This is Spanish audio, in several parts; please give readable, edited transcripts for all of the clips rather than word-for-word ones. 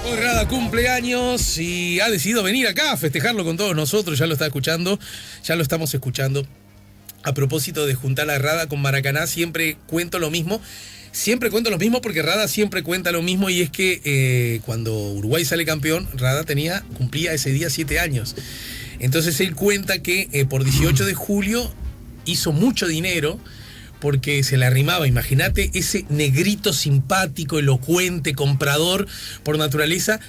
Hoy Rada cumpleaños y ha decidido venir acá a festejarlo con todos nosotros, ya lo está escuchando, ya lo estamos escuchando. A propósito de juntar a Rada con Maracaná, siempre cuento lo mismo porque Rada siempre cuenta lo mismo, y es que cuando Uruguay sale campeón, Rada cumplía ese día 7 años. Entonces él cuenta que por 18 de julio hizo mucho dinero porque se le arrimaba, imagínate, ese negrito simpático, elocuente, comprador por naturaleza,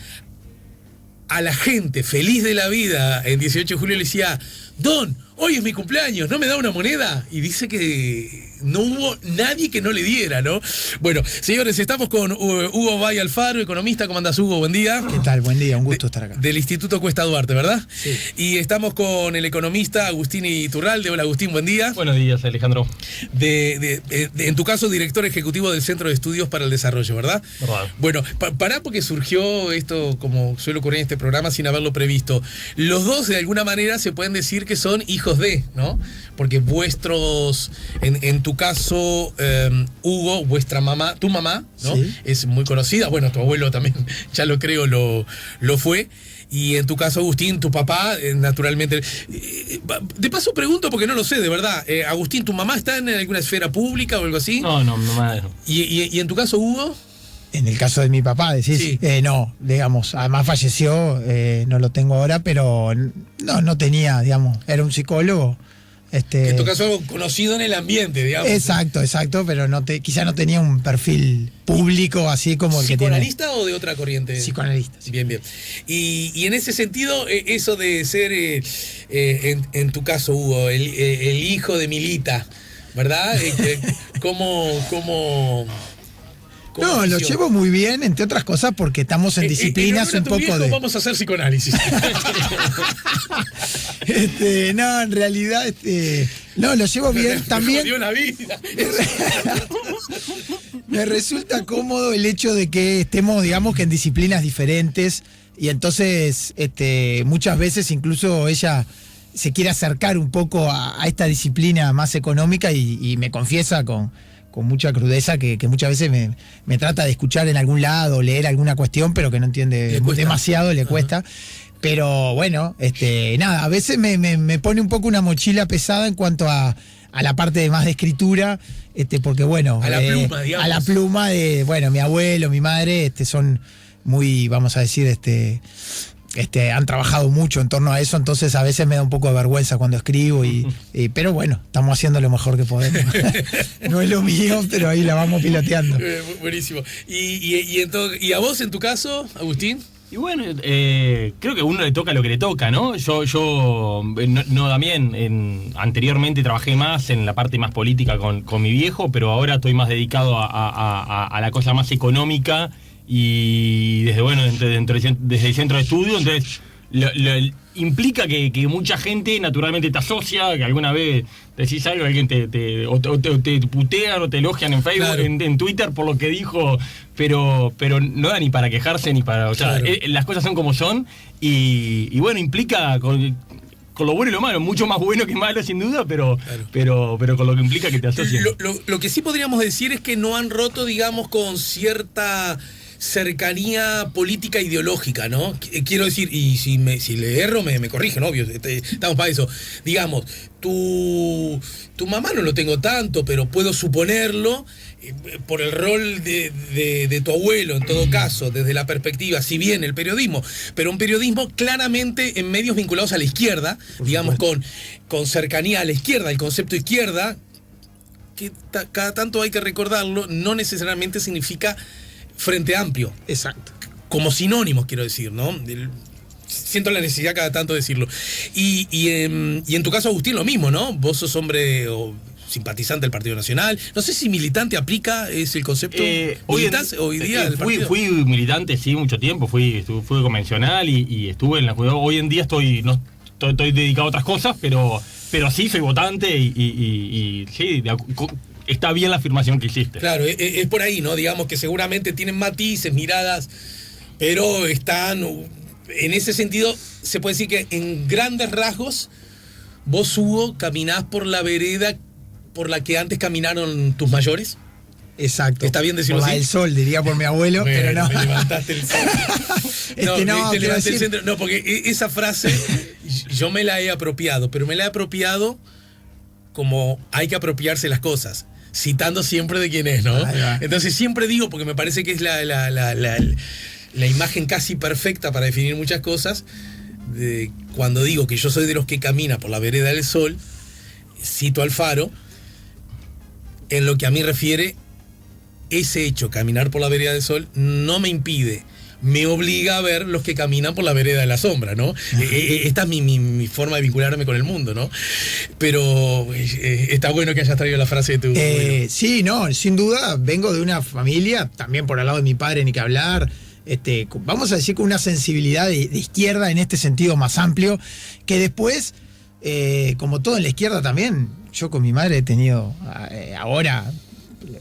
a la gente feliz de la vida. En 18 de julio le decía: Don, hoy es mi cumpleaños, ¿no me da una moneda? Y dice que no hubo nadie que no le diera, ¿no? Bueno, señores, estamos con Hugo Bay Alfaro, economista. ¿Cómo andás, Hugo? Buen día. ¿Qué tal? Buen día, un gusto estar acá. Del Instituto Cuesta Duarte, ¿verdad? Sí. Y estamos con el economista Agustín Iturralde. Hola, Agustín, buen día. Buenos días, Alejandro. En tu caso, director ejecutivo del Centro de Estudios para el Desarrollo, ¿verdad? Verdad. Bueno, pará, porque surgió esto, como suele ocurrir en este programa, sin haberlo previsto. Los dos, de alguna manera, se pueden decir que son hijos de, ¿no? Porque vuestros, en tu caso, Hugo, vuestra mamá, tu mamá, ¿no? Sí. Es muy conocida. Bueno, tu abuelo también, ya lo creo, lo fue. Y en tu caso, Agustín, tu papá, naturalmente. De paso pregunto porque no lo sé, de verdad. Agustín, ¿tu mamá está en alguna esfera pública o algo así? No, mamá no. ¿Y en tu caso, Hugo? En el caso de mi papá, decís, Sí. no, digamos, además falleció, no lo tengo ahora, pero no tenía, digamos, era un psicólogo. Que en tu caso algo conocido en el ambiente, digamos. Exacto, pero quizá no tenía un perfil público así como el que tiene. ¿Psicoanalista o de otra corriente? Psicoanalista. Sí. Bien. Y en ese sentido, eso de ser, en tu caso, Hugo, el hijo de Milita, ¿verdad? ¿Cómo No, lo llevo muy bien, entre otras cosas, porque estamos en disciplinas un poco viejo, de. Vamos a hacer psicoanálisis. No, en realidad, no, lo llevo bien también. Me jodió la vida. Me resulta cómodo el hecho de que estemos, digamos, que en disciplinas diferentes, y entonces muchas veces incluso ella se quiere acercar un poco a esta disciplina más económica y me confiesa con mucha crudeza que muchas veces me trata de escuchar en algún lado, leer alguna cuestión, pero que no entiende demasiado, le cuesta. Pero bueno, nada, a veces me pone un poco una mochila pesada en cuanto a la parte más de escritura, porque bueno, a la pluma, digamos. A la pluma de, bueno, mi abuelo, mi madre, son muy, vamos a decir, han trabajado mucho en torno a eso, entonces a veces me da un poco de vergüenza cuando escribo, pero bueno, estamos haciendo lo mejor que podemos. No es lo mío, pero ahí la vamos piloteando. Buenísimo. ¿Y a vos, en tu caso, Agustín? Y bueno, creo que a uno le toca lo que le toca, ¿no? Yo también anteriormente trabajé más en la parte más política con mi viejo, pero ahora estoy más dedicado a la cosa más económica. Y desde el centro de estudio, entonces implica que mucha gente naturalmente te asocia, que alguna vez decís algo, alguien te putean o te elogian en Facebook, claro, en Twitter por lo que dijo, pero no da ni para quejarse ni para. O sea, claro, las cosas son como son, y bueno, implica con lo bueno y lo malo, mucho más bueno que malo sin duda, pero con lo que implica que te asocien. Lo que sí podríamos decir es que no han roto, digamos, con cierta cercanía política ideológica, ¿no? Quiero decir, y si le erro me corrigen, obvio, estamos para eso. Digamos, tu mamá no lo tengo tanto, pero puedo suponerlo por el rol de tu abuelo, en todo caso, desde la perspectiva, si bien el periodismo, pero un periodismo claramente en medios vinculados a la izquierda, digamos, con cercanía a la izquierda, el concepto izquierda, que cada tanto hay que recordarlo, no necesariamente significa Frente Amplio. Exacto. Como sinónimos, quiero decir, ¿no? Siento la necesidad cada tanto de decirlo. Y en tu caso, Agustín, lo mismo, ¿no? Vos sos hombre simpatizante del Partido Nacional. No sé si militante aplica, es el concepto. ¿Militás hoy día del partido? Fui militante, sí, mucho tiempo. Fui convencional y estuve en la juventud. Hoy en día estoy dedicado a otras cosas, pero sí soy votante y sí, está bien la afirmación que hiciste. Claro, es por ahí, ¿no? Digamos que seguramente tienen matices, miradas, pero están, en ese sentido, se puede decir que en grandes rasgos, vos, Hugo, caminás por la vereda por la que antes caminaron tus mayores. Exacto. ¿Está bien decirlo Toma así? el sol, diría por mi abuelo, Bueno, pero no. me levantaste el centro. No, te quiero levanté el decir- centro. No, porque esa frase yo me la he apropiado, pero me la he apropiado como hay que apropiarse las cosas, citando siempre de quién es, ¿no? Ahí va. Entonces siempre digo, porque me parece que es la imagen casi perfecta para definir muchas cosas, cuando digo que yo soy de los que camina por la vereda del sol, cito al Faro, en lo que a mí refiere, ese hecho, caminar por la vereda del sol, no me impide, me obliga a ver los que caminan por la vereda de la sombra, ¿no? Esta es mi forma de vincularme con el mundo, ¿no? Pero está bueno que hayas traído la frase de tu abuelo. Sí, no, sin duda, vengo de una familia, también por el lado de mi padre, ni que hablar, vamos a decir con una sensibilidad de izquierda en este sentido más amplio, que después, como todo en la izquierda también, yo con mi madre he tenido ahora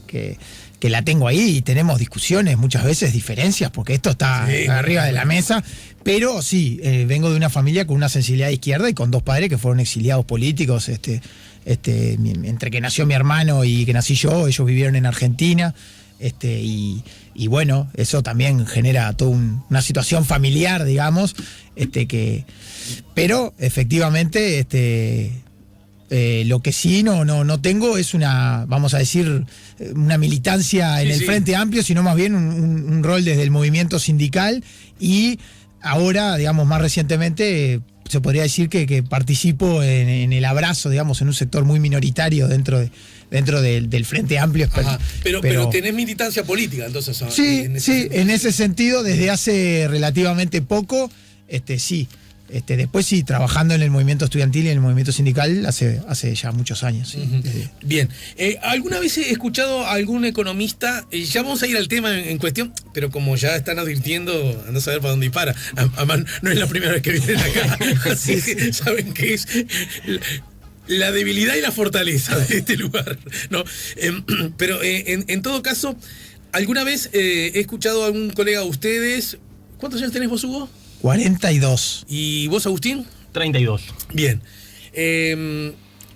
que la tengo ahí y tenemos discusiones, muchas veces diferencias, porque esto está Sí. arriba de la mesa, pero sí, vengo de una familia con una sensibilidad de izquierda y con dos padres que fueron exiliados políticos, entre que nació mi hermano y que nací yo, ellos vivieron en Argentina, y bueno, eso también genera toda una situación familiar, digamos, pero efectivamente, lo que sí no tengo es vamos a decir, una militancia en Sí, el sí. Frente Amplio, sino más bien un rol desde el movimiento sindical y ahora, digamos, más recientemente, se podría decir que participo en el abrazo, digamos, en un sector muy minoritario dentro del Frente Amplio. Ajá. Pero tenés militancia política, entonces. Sí, en ese sentido. en ese sentido, desde hace relativamente poco, sí. Después sí, trabajando en el movimiento estudiantil y en el movimiento sindical hace ya muchos años. Sí. Ujú. Bien. ¿Alguna vez he escuchado a algún economista? Ya vamos a ir al tema en cuestión, pero como ya están advirtiendo, anda a saber para dónde dispara. Además, no es la primera vez que vienen acá. Así que saben que es la debilidad y la fortaleza de este lugar, ¿no? Pero en todo caso, ¿alguna vez he escuchado a algún colega de ustedes? ¿Cuántos años tenés vos, Hugo? 42. ¿Y vos, Agustín? 32. Bien. He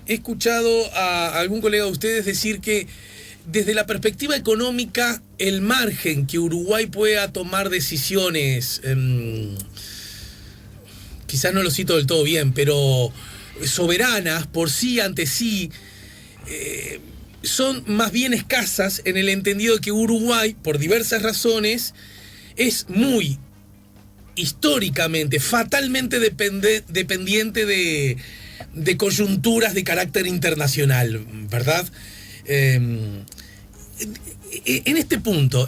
escuchado a algún colega de ustedes decir que desde la perspectiva económica, el margen que Uruguay pueda tomar decisiones, quizás no lo cito del todo bien, pero soberanas, por sí, ante sí, son más bien escasas en el entendido de que Uruguay, por diversas razones, es muy históricamente, fatalmente dependiente de coyunturas de carácter internacional, ¿verdad? En este punto,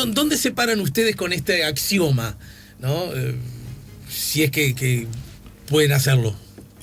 ¿dónde se paran ustedes con este axioma? ¿No? Si es que pueden hacerlo.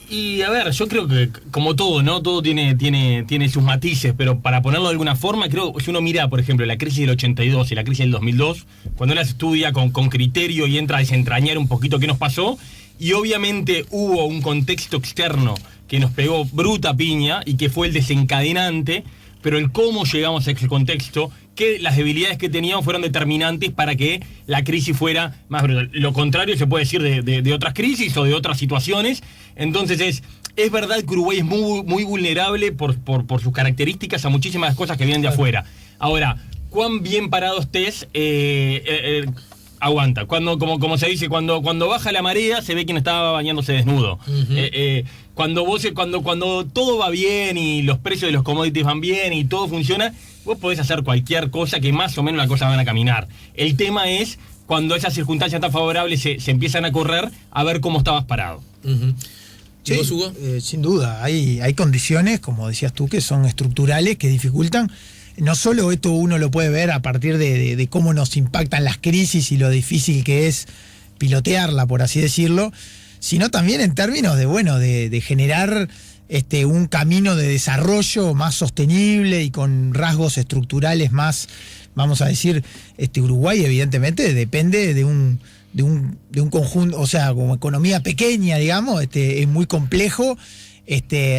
Y a ver, yo creo que como todo, ¿no? Todo tiene sus matices, pero para ponerlo de alguna forma, creo que si uno mira, por ejemplo, la crisis del 82 y la crisis del 2002, cuando uno las estudia con criterio y entra a desentrañar un poquito qué nos pasó, y obviamente hubo un contexto externo que nos pegó bruta piña y que fue el desencadenante, pero el cómo llegamos a ese contexto, que las debilidades que teníamos fueron determinantes para que la crisis fuera más brutal. Lo contrario se puede decir de otras crisis o de otras situaciones. Entonces es verdad que Uruguay es muy, muy vulnerable por sus características a muchísimas cosas que vienen de afuera. Ahora, cuán bien parado estés, aguanta. Como se dice, cuando baja la marea se ve quien estaba bañándose desnudo. Uh-huh. Cuando todo va bien y los precios de los commodities van bien y todo funciona, vos podés hacer cualquier cosa que más o menos las cosas van a caminar. El tema es cuando esas circunstancias tan favorables se empiezan a correr, a ver cómo estabas parado. Uh-huh. Sí, ¿Y vos, Hugo? sin duda, hay condiciones, como decías tú, que son estructurales, que dificultan. No solo esto uno lo puede ver a partir de cómo nos impactan las crisis y lo difícil que es pilotearla, por así decirlo, sino también en términos de generar un camino de desarrollo más sostenible y con rasgos estructurales más, vamos a decir, Uruguay evidentemente depende de un conjunto, o sea, como economía pequeña, digamos, es muy complejo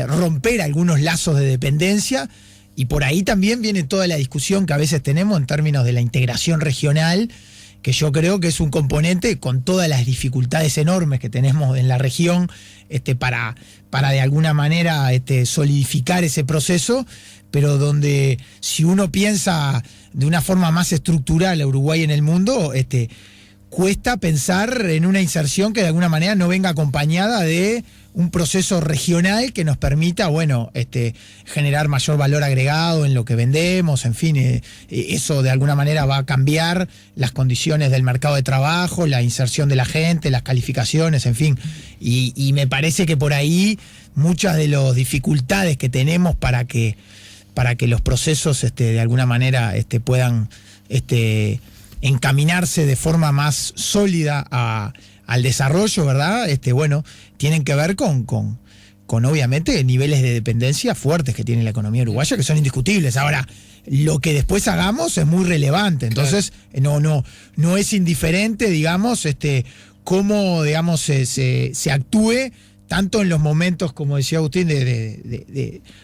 romper algunos lazos de dependencia, y por ahí también viene toda la discusión que a veces tenemos en términos de la integración regional, que yo creo que es un componente con todas las dificultades enormes que tenemos en la región para de alguna manera solidificar ese proceso, pero donde si uno piensa de una forma más estructural a Uruguay en el mundo, cuesta pensar en una inserción que de alguna manera no venga acompañada de un proceso regional que nos permita, generar mayor valor agregado en lo que vendemos, en fin, eso de alguna manera va a cambiar las condiciones del mercado de trabajo, la inserción de la gente, las calificaciones, en fin, y me parece que por ahí muchas de las dificultades que tenemos para que los procesos de alguna manera puedan encaminarse de forma más sólida al desarrollo, ¿verdad? Tienen que ver con obviamente niveles de dependencia fuertes que tiene la economía uruguaya, que son indiscutibles. Ahora, lo que después hagamos es muy relevante. Entonces, claro, no es indiferente, digamos, cómo, digamos, se actúe tanto en los momentos, como decía Agustín,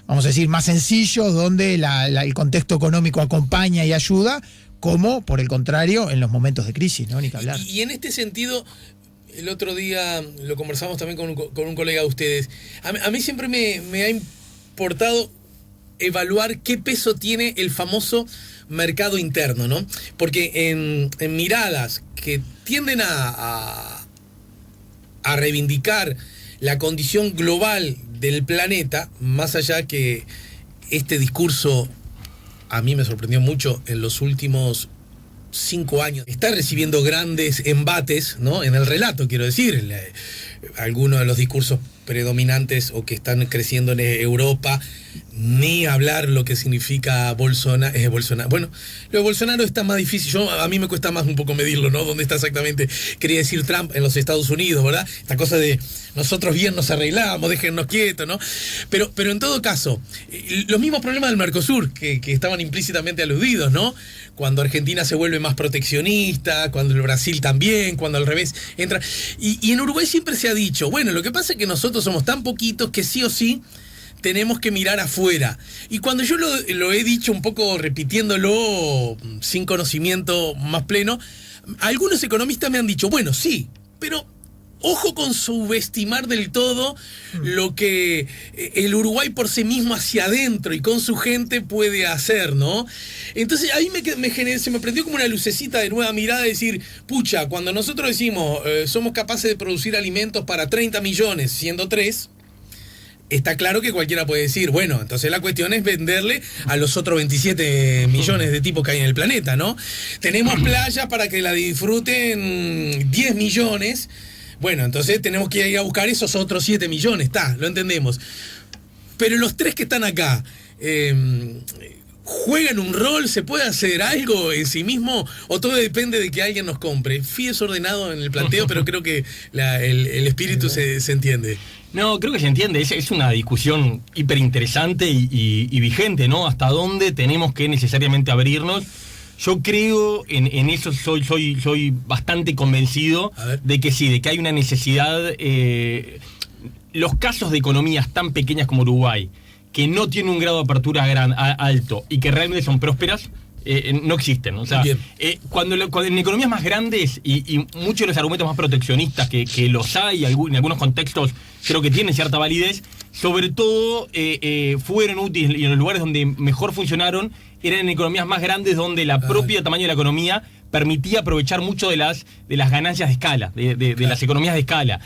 vamos a decir, más sencillos, donde el contexto económico acompaña y ayuda, como, por el contrario, en los momentos de crisis, ¿no? Ni que hablar. Y en este sentido, el otro día lo conversamos también con un colega de ustedes. A mí siempre me ha importado evaluar qué peso tiene el famoso mercado interno, ¿no? Porque en miradas que tienden a reivindicar la condición global del planeta, más allá que este discurso a mí me sorprendió mucho en los últimos 5 años. Está recibiendo grandes embates, ¿no? En el relato, quiero decir. Algunos de los discursos predominantes o que están creciendo en Europa, ni hablar lo que significa Bolsonaro. Bueno, lo de Bolsonaro está más difícil. A mí me cuesta más un poco medirlo, ¿no? ¿Dónde está exactamente? Quería decir Trump en los Estados Unidos, ¿verdad? Esta cosa de nosotros bien nos arreglamos, déjennos quietos, ¿no? Pero en todo caso, los mismos problemas del Mercosur, que estaban implícitamente aludidos, ¿no? Cuando Argentina se vuelve más proteccionista, cuando el Brasil también, cuando al revés entra. Y en Uruguay siempre se ha dicho, bueno, lo que pasa es que nosotros somos tan poquitos que sí o sí tenemos que mirar afuera. Y cuando yo lo he dicho un poco repitiéndolo sin conocimiento más pleno, algunos economistas me han dicho, bueno, sí, pero ojo con subestimar del todo lo que el Uruguay por sí mismo hacia adentro y con su gente puede hacer, ¿no? Entonces ahí se me prendió como una lucecita de nueva mirada de decir, pucha, cuando nosotros decimos somos capaces de producir alimentos para 30 millones, siendo 3, está claro que cualquiera puede decir, bueno, entonces la cuestión es venderle a los otros 27 millones de tipos que hay en el planeta, ¿no? Tenemos playas para que la disfruten 10 millones. Bueno, entonces tenemos que ir a buscar esos otros 7 millones, lo entendemos. Pero los 3 que están acá, ¿juegan un rol? ¿Se puede hacer algo en sí mismo? ¿O todo depende de que alguien nos compre? Fui desordenado en el planteo, pero creo que el espíritu se entiende. No, creo que se entiende. Es una discusión hiper interesante y vigente, ¿no? Hasta dónde tenemos que necesariamente abrirnos. Yo creo en eso, soy bastante convencido de que sí, de que hay una necesidad. Los casos de economías tan pequeñas como Uruguay, que no tienen un grado de apertura alto y que realmente son prósperas, no existen. O sea, cuando en economías más grandes y muchos de los argumentos más proteccionistas que los hay en algunos contextos creo que tienen cierta validez, sobre todo fueron útiles y en los lugares donde mejor funcionaron eran en economías más grandes donde la propia tamaño de la economía permitía aprovechar mucho de las ganancias de escala, de las economías de escala.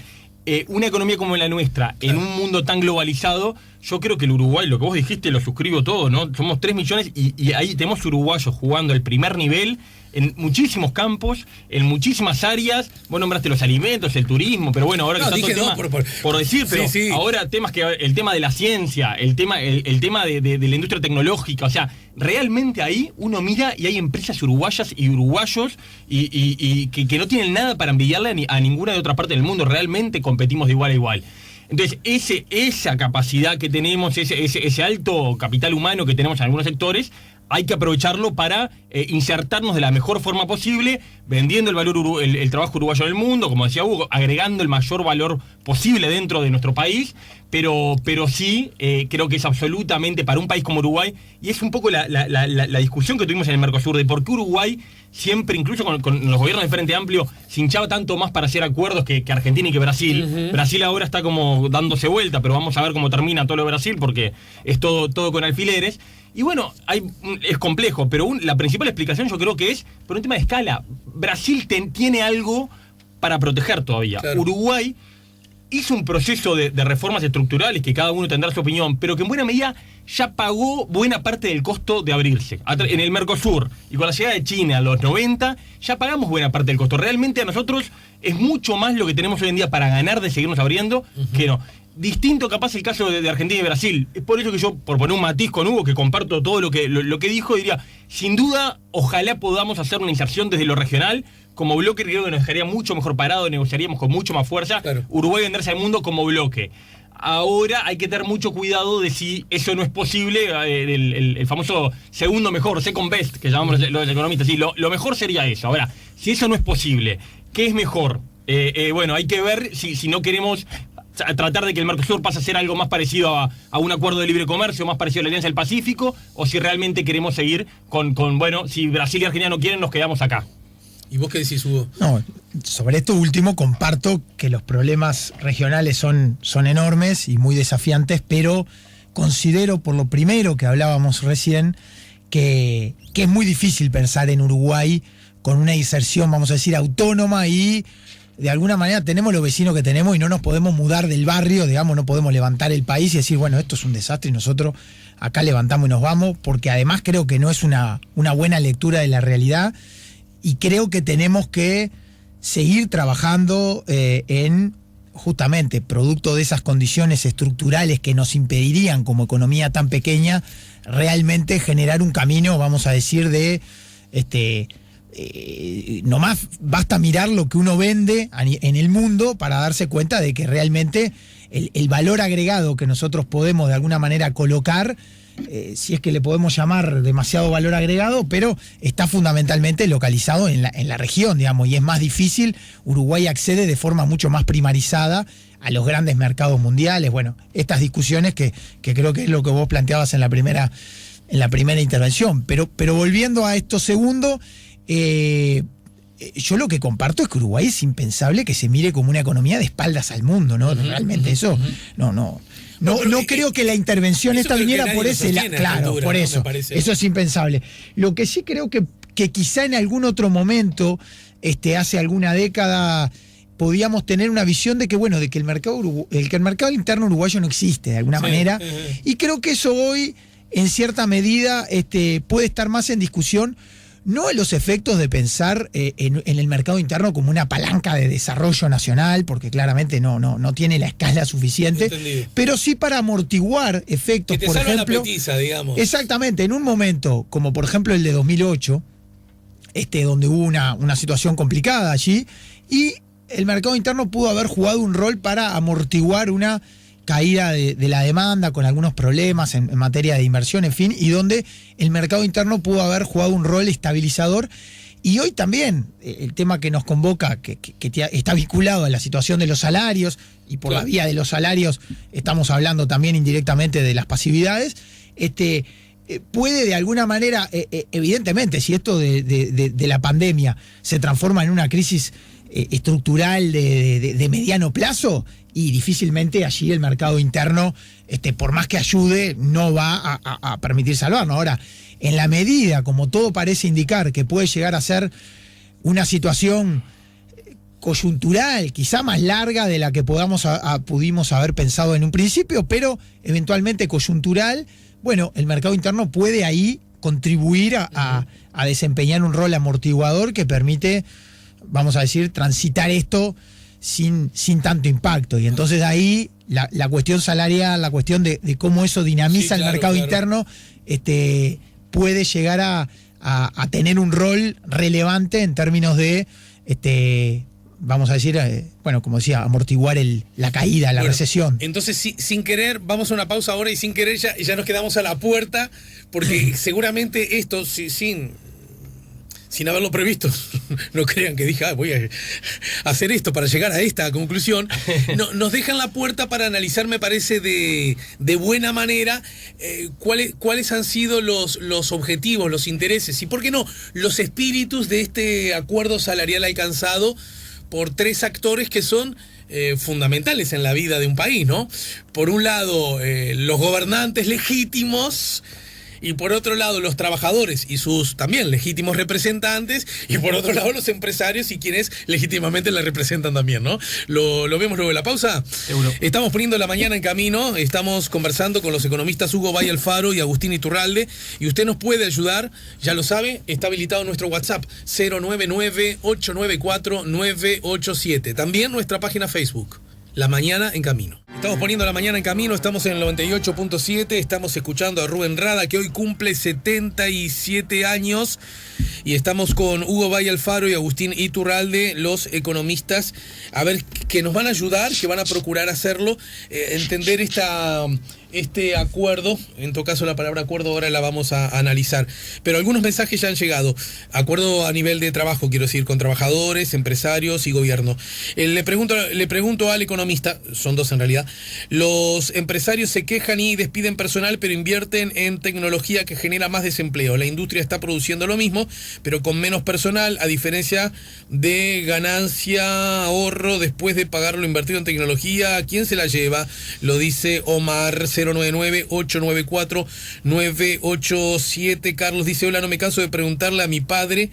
Una economía como la nuestra, en un mundo tan globalizado, yo creo que el Uruguay, lo que vos dijiste, lo suscribo todo, ¿no? Somos 3 millones y ahí tenemos uruguayos jugando el primer nivel en muchísimos campos, en muchísimas áreas. Vos nombraste los alimentos, el turismo, pero bueno, ahora que está todo el tema, por decir, pero sí. Ahora temas que el tema de la ciencia, el tema de la industria tecnológica, o sea, realmente ahí uno mira y hay empresas uruguayas y uruguayos y que no tienen nada para envidiarle a ninguna de otra parte del mundo. Realmente competimos de igual a igual. Entonces, esa capacidad que tenemos, ese alto capital humano que tenemos en algunos sectores, hay que aprovecharlo para insertarnos de la mejor forma posible, vendiendo el valor el trabajo uruguayo en el mundo, como decía Hugo, agregando el mayor valor posible dentro de nuestro país, pero sí creo que es absolutamente para un país como Uruguay, y es un poco la discusión que tuvimos en el Mercosur de por qué Uruguay siempre, incluso con los gobiernos de Frente Amplio, se hinchaba tanto más para hacer acuerdos que Argentina y que Brasil. Uh-huh. Brasil ahora está como dándose vuelta, pero vamos a ver cómo termina todo lo de Brasil, porque es todo con alfileres. Y bueno, es complejo, pero la principal explicación yo creo que es por un tema de escala. Brasil tiene algo para proteger todavía. Claro. Uruguay hizo un proceso de reformas estructurales, que cada uno tendrá su opinión, pero que en buena medida ya pagó buena parte del costo de abrirse. En el Mercosur y con la llegada de China a los 90, ya pagamos buena parte del costo. Realmente a nosotros es mucho más lo que tenemos hoy en día para ganar de seguirnos abriendo, que no. Distinto capaz el caso de Argentina y Brasil. Es por eso que yo, por poner un matiz con Hugo, que comparto todo lo que dijo, diría, sin duda, ojalá podamos hacer una inserción desde lo regional. Como bloque creo que nos dejaría mucho mejor parado, negociaríamos con mucho más fuerza. Claro. Uruguay venderse al mundo como bloque. Ahora hay que tener mucho cuidado de si eso no es posible, el famoso segundo mejor, second best, que llamamos los economistas. Sí, lo mejor sería eso. Ahora, si eso no es posible, ¿qué es mejor? Bueno, hay que ver si no queremos tratar de que el Mercosur pase a ser algo más parecido a un acuerdo de libre comercio, más parecido a la Alianza del Pacífico, o si realmente queremos seguir con bueno, si Brasil y Argentina no quieren, nos quedamos acá. ¿Y vos qué decís, Hugo? No, sobre esto último comparto que los problemas regionales son enormes y muy desafiantes, pero considero, por lo primero que hablábamos recién, que es muy difícil pensar en Uruguay con una inserción, vamos a decir, autónoma, y de alguna manera tenemos los vecinos que tenemos y no nos podemos mudar del barrio, digamos, no podemos levantar el país y decir, bueno, esto es un desastre y nosotros acá levantamos y nos vamos, porque además creo que no es una buena lectura de la realidad. Y creo que tenemos que seguir trabajando en, justamente, producto de esas condiciones estructurales que nos impedirían, como economía tan pequeña, realmente generar un camino, vamos a decir, de nomás basta mirar lo que uno vende en el mundo para darse cuenta de que realmente el valor agregado que nosotros podemos de alguna manera colocar, si es que le podemos llamar demasiado valor agregado, pero está fundamentalmente localizado en la región, digamos, y es más difícil. Uruguay accede de forma mucho más primarizada a los grandes mercados mundiales. Bueno, estas discusiones que creo que es lo que vos planteabas en la primera intervención. Pero volviendo a esto segundo, yo lo que comparto es que Uruguay es impensable que se mire como una economía de espaldas al mundo, ¿no? Realmente eso, no creo que la intervención esta viniera por ese lado. Claro, altura, por eso. Eso es impensable. Lo que sí creo que quizá en algún otro momento, hace alguna década, podíamos tener una visión de que, bueno, de que el mercado interno uruguayo no existe de alguna manera. Y creo que eso hoy, en cierta medida, puede estar más en discusión. No en los efectos de pensar en el mercado interno como una palanca de desarrollo nacional, porque claramente no tiene la escala suficiente, entendido, pero sí para amortiguar efectos, que te por ejemplo, la petiza, digamos. Exactamente, en un momento como por ejemplo el de 2008, donde hubo una situación complicada allí, y el mercado interno pudo haber jugado un rol para amortiguar una caída de la demanda con algunos problemas en materia de inversión, en fin, y donde el mercado interno pudo haber jugado un rol estabilizador. Y hoy también el tema que nos convoca, que está vinculado a la situación de los salarios, y por la vía de los salarios estamos hablando también indirectamente de las pasividades, puede de alguna manera, evidentemente, si esto de la pandemia se transforma en una crisis estructural de mediano plazo, y difícilmente allí el mercado interno, por más que ayude, no va a permitir salvarnos. Ahora, en la medida, como todo parece indicar, que puede llegar a ser una situación coyuntural, quizá más larga de la que pudimos haber pensado en un principio, pero eventualmente coyuntural, bueno, el mercado interno puede ahí contribuir a desempeñar un rol amortiguador que permite, vamos a decir, transitar esto sin tanto impacto. Y entonces ahí la cuestión salarial, la cuestión de cómo eso dinamiza el mercado interno, puede llegar a tener un rol relevante en términos de vamos a decir, como decía, amortiguar la caída, la recesión. Entonces, sin querer, vamos a una pausa ahora y sin querer ya nos quedamos a la puerta, porque seguramente esto, sin haberlo previsto, no crean que dije, voy a hacer esto para llegar a esta conclusión, nos dejan la puerta para analizar, me parece, de buena manera cuáles han sido los objetivos, los intereses y, ¿por qué no?, los espíritus de este acuerdo salarial alcanzado por tres actores que son fundamentales en la vida de un país, ¿no? Por un lado, los gobernantes legítimos, y por otro lado los trabajadores y sus también legítimos representantes, y por otro lado los empresarios y quienes legítimamente la representan también, ¿no? ¿Lo vemos luego de la pausa? Seguro. Estamos poniendo la mañana en camino, estamos conversando con los economistas Hugo Valle Alfaro y Agustín Iturralde, y usted nos puede ayudar, ya lo sabe, está habilitado nuestro WhatsApp 099-894-987, también nuestra página Facebook, La Mañana en Camino. Estamos poniendo La Mañana en Camino, estamos en el 98.7, estamos escuchando a Rubén Rada, que hoy cumple 77 años, y estamos con Hugo Valle Alfaro y Agustín Iturralde, los economistas, a ver, que nos van a ayudar, que van a procurar hacerlo, entender este acuerdo. En todo caso la palabra acuerdo ahora la vamos a analizar, pero algunos mensajes ya han llegado. Acuerdo a nivel de trabajo, quiero decir, con trabajadores, empresarios y gobierno. Le pregunto al economista, son dos en realidad: los empresarios se quejan y despiden personal, pero invierten en tecnología que genera más desempleo. La industria está produciendo lo mismo, pero con menos personal, a diferencia de ganancia, ahorro después de pagar lo invertido en tecnología. ¿Quién se la lleva? Lo dice Omar. 099-894-987. Carlos dice: hola, no me canso de preguntarle a mi padre,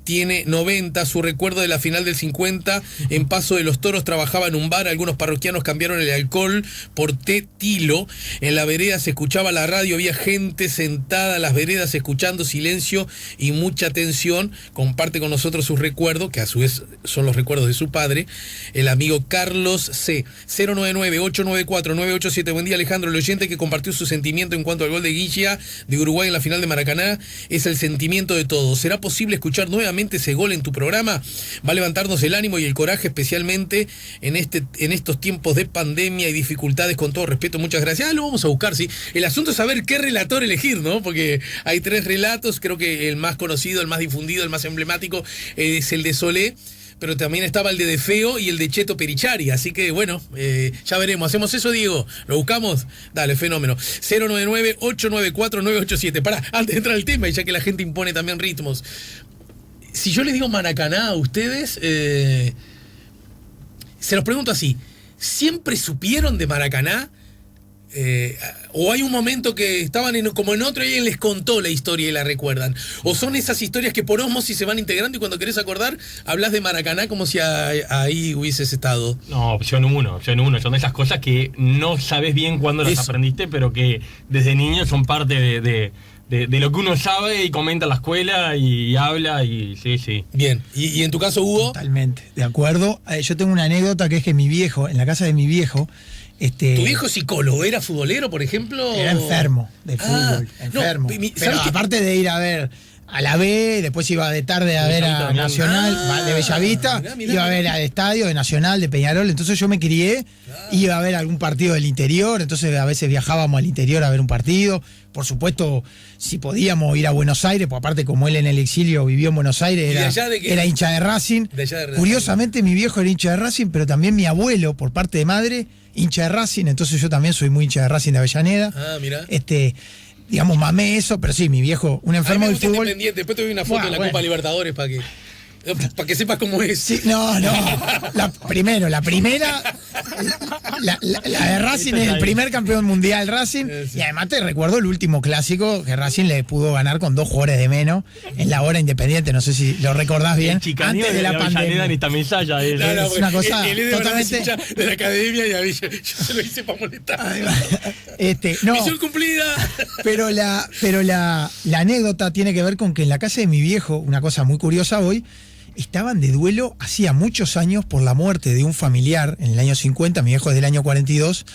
tiene 90, su recuerdo de la final del 50, en Paso de los Toros trabajaba en un bar, algunos parroquianos cambiaron el alcohol por té tilo, en la vereda se escuchaba la radio, había gente sentada en las veredas escuchando, silencio y mucha tensión. Comparte con nosotros sus recuerdos, que a su vez son los recuerdos de su padre, el amigo Carlos C. 099-894-987. Buen día, Alejandro, el oyente que compartió su sentimiento en cuanto al gol de Guilla de Uruguay en la final de Maracaná. Es el sentimiento de todos. ¿Será posible escuchar nuevamente ese gol en tu programa? Va a levantarnos el ánimo y el coraje, especialmente en estos tiempos de pandemia y dificultades. Con todo respeto, muchas gracias. Lo vamos a buscar, sí. El asunto es saber qué relator elegir, ¿no? Porque hay tres relatos, creo que el más conocido, el más difundido, el más emblemático es el de Solé, pero también estaba el de Feo y el de Cheto Perichari, así que bueno, ya veremos. ¿Hacemos eso, Diego? ¿Lo buscamos? Dale, fenómeno. 099-894-987. Pará, antes de entrar al tema, y ya que la gente impone también ritmos, si yo les digo Maracaná a ustedes, se los pregunto así: ¿siempre supieron de Maracaná? ¿O hay un momento que estaban como en otro y alguien les contó la historia y la recuerdan? ¿O son esas historias que por ósmosis se van integrando y cuando querés acordar hablas de Maracaná como si ahí hubieses estado? No, opción uno. Son de esas cosas que no sabes bien cuándo las aprendiste, pero que desde niño son parte de lo que uno sabe y comenta en la escuela y habla y sí. Bien, ¿y en tu caso, Hugo? Totalmente, de acuerdo. Yo tengo una anécdota que es que mi viejo, en la casa de mi viejo... ¿Tu viejo psicólogo era futbolero, por ejemplo? Era enfermo de fútbol, enfermo. No, pero aparte de ir a ver a la B, después iba de tarde a ver a Nacional de Bellavista, iba a ver al estadio de Nacional de Peñarol, entonces yo me crié, iba a ver algún partido del interior, entonces a veces viajábamos al interior a ver un partido. Por supuesto, si podíamos ir a Buenos Aires, pues aparte como él en el exilio vivió en Buenos Aires, era hincha de Racing. Curiosamente mi viejo era hincha de Racing, pero también mi abuelo, por parte de madre, hincha de Racing, entonces yo también soy muy hincha de Racing de Avellaneda. Mira. Digamos, mamé eso, pero sí, mi viejo, un enfermo del fútbol. Independiente. Después te doy una foto en la Copa Libertadores para que sepas cómo es. Sí, no. La primera, la de Racing es el primer campeón mundial Racing. Sí. Y además te recuerdo el último clásico que Racing le pudo ganar con 2 jugadores de menos en la hora Independiente. No sé si lo recordás bien. Antes de la pandemia. Es una cosa totalmente de la academia y yo se lo hice para molestar. Misión cumplida. Pero la anécdota tiene que ver con que en la casa de mi viejo, una cosa muy curiosa hoy, estaban de duelo hacía muchos años por la muerte de un familiar en el año 50, mi viejo es del año 42,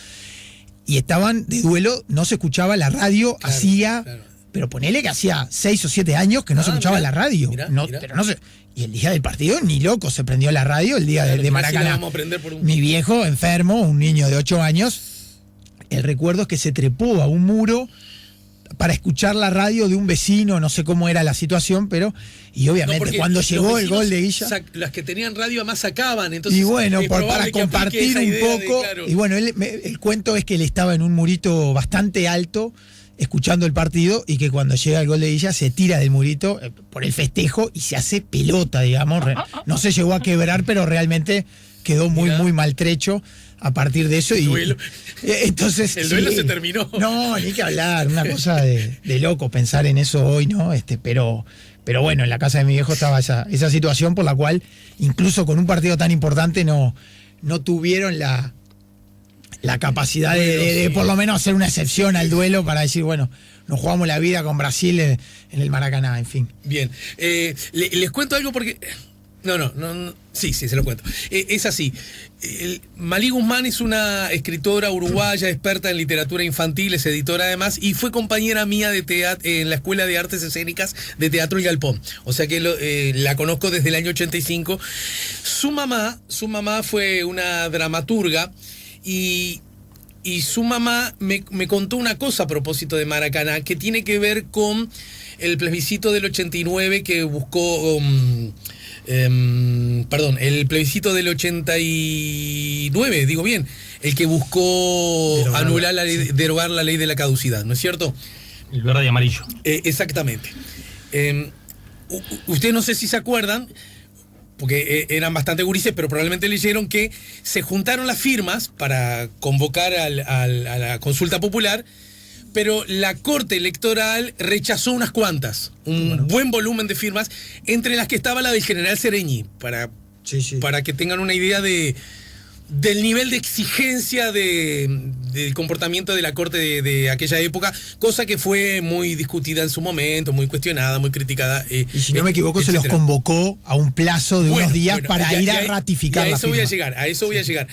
y estaban de duelo, no se escuchaba la radio, claro. pero ponele que hacía 6 o 7 años que no se escuchaba mirá, la radio. mirá, No, mirá. pero no sé. Y el día del partido, ni loco, se prendió la radio el día Claro, de mirá si la Maracaná. vamos a prender por un- Mi viejo, enfermo, un niño de 8 años, el recuerdo es que se trepó a un muro para escuchar la radio de un vecino, no sé cómo era la situación, pero, y No, obviamente porque cuando los llegó el vecinos gol de Guilla, las que tenían radio además sacaban, entonces y bueno, es para probable que aplique compartir esa un idea de, poco, claro, y bueno, el cuento es que él estaba en un murito bastante alto, escuchando el partido, y que cuando llega el gol de Guilla se tira del murito por el festejo y se hace pelota, digamos. No se llegó a quebrar, pero realmente quedó muy, Mirá. muy maltrecho a partir de eso. El Y duelo. entonces El duelo sí. se terminó. No, ni que hablar, una cosa de loco pensar en eso hoy, ¿no? Pero bueno, en la casa de mi viejo estaba esa situación por la cual, incluso con un partido tan importante, no tuvieron la capacidad de Sí. por lo menos hacer una excepción al duelo para decir, bueno, nos jugamos la vida con Brasil en el Maracaná, en fin. Bien. Les cuento algo porque. No. Sí, se lo cuento. Es así. Malí Guzmán es una escritora uruguaya, experta en literatura infantil, es editora además, y fue compañera mía de teatro en la Escuela de Artes Escénicas de Teatro El Galpón. O sea que la conozco desde el año 85. Su mamá fue una dramaturga y su mamá me contó una cosa a propósito de Maracaná que tiene que ver con el plebiscito del 89 que buscó... el plebiscito del 89, digo bien, el que buscó derogar la ley de la caducidad, ¿no es cierto? El verde y amarillo. Exactamente. Ustedes no sé si se acuerdan, porque eran bastante gurises, pero probablemente leyeron que se juntaron las firmas para convocar a la consulta popular, pero la Corte Electoral rechazó unas cuantas, buen volumen de firmas, entre las que estaba la del general Sereñi, para que tengan una idea del nivel de exigencia del comportamiento de la Corte de aquella época, cosa que fue muy discutida en su momento, muy cuestionada, muy criticada. Y si no me equivoco, se los etcétera. convocó a un plazo de unos días para ir a y ratificar a la eso firma. a eso voy a llegar.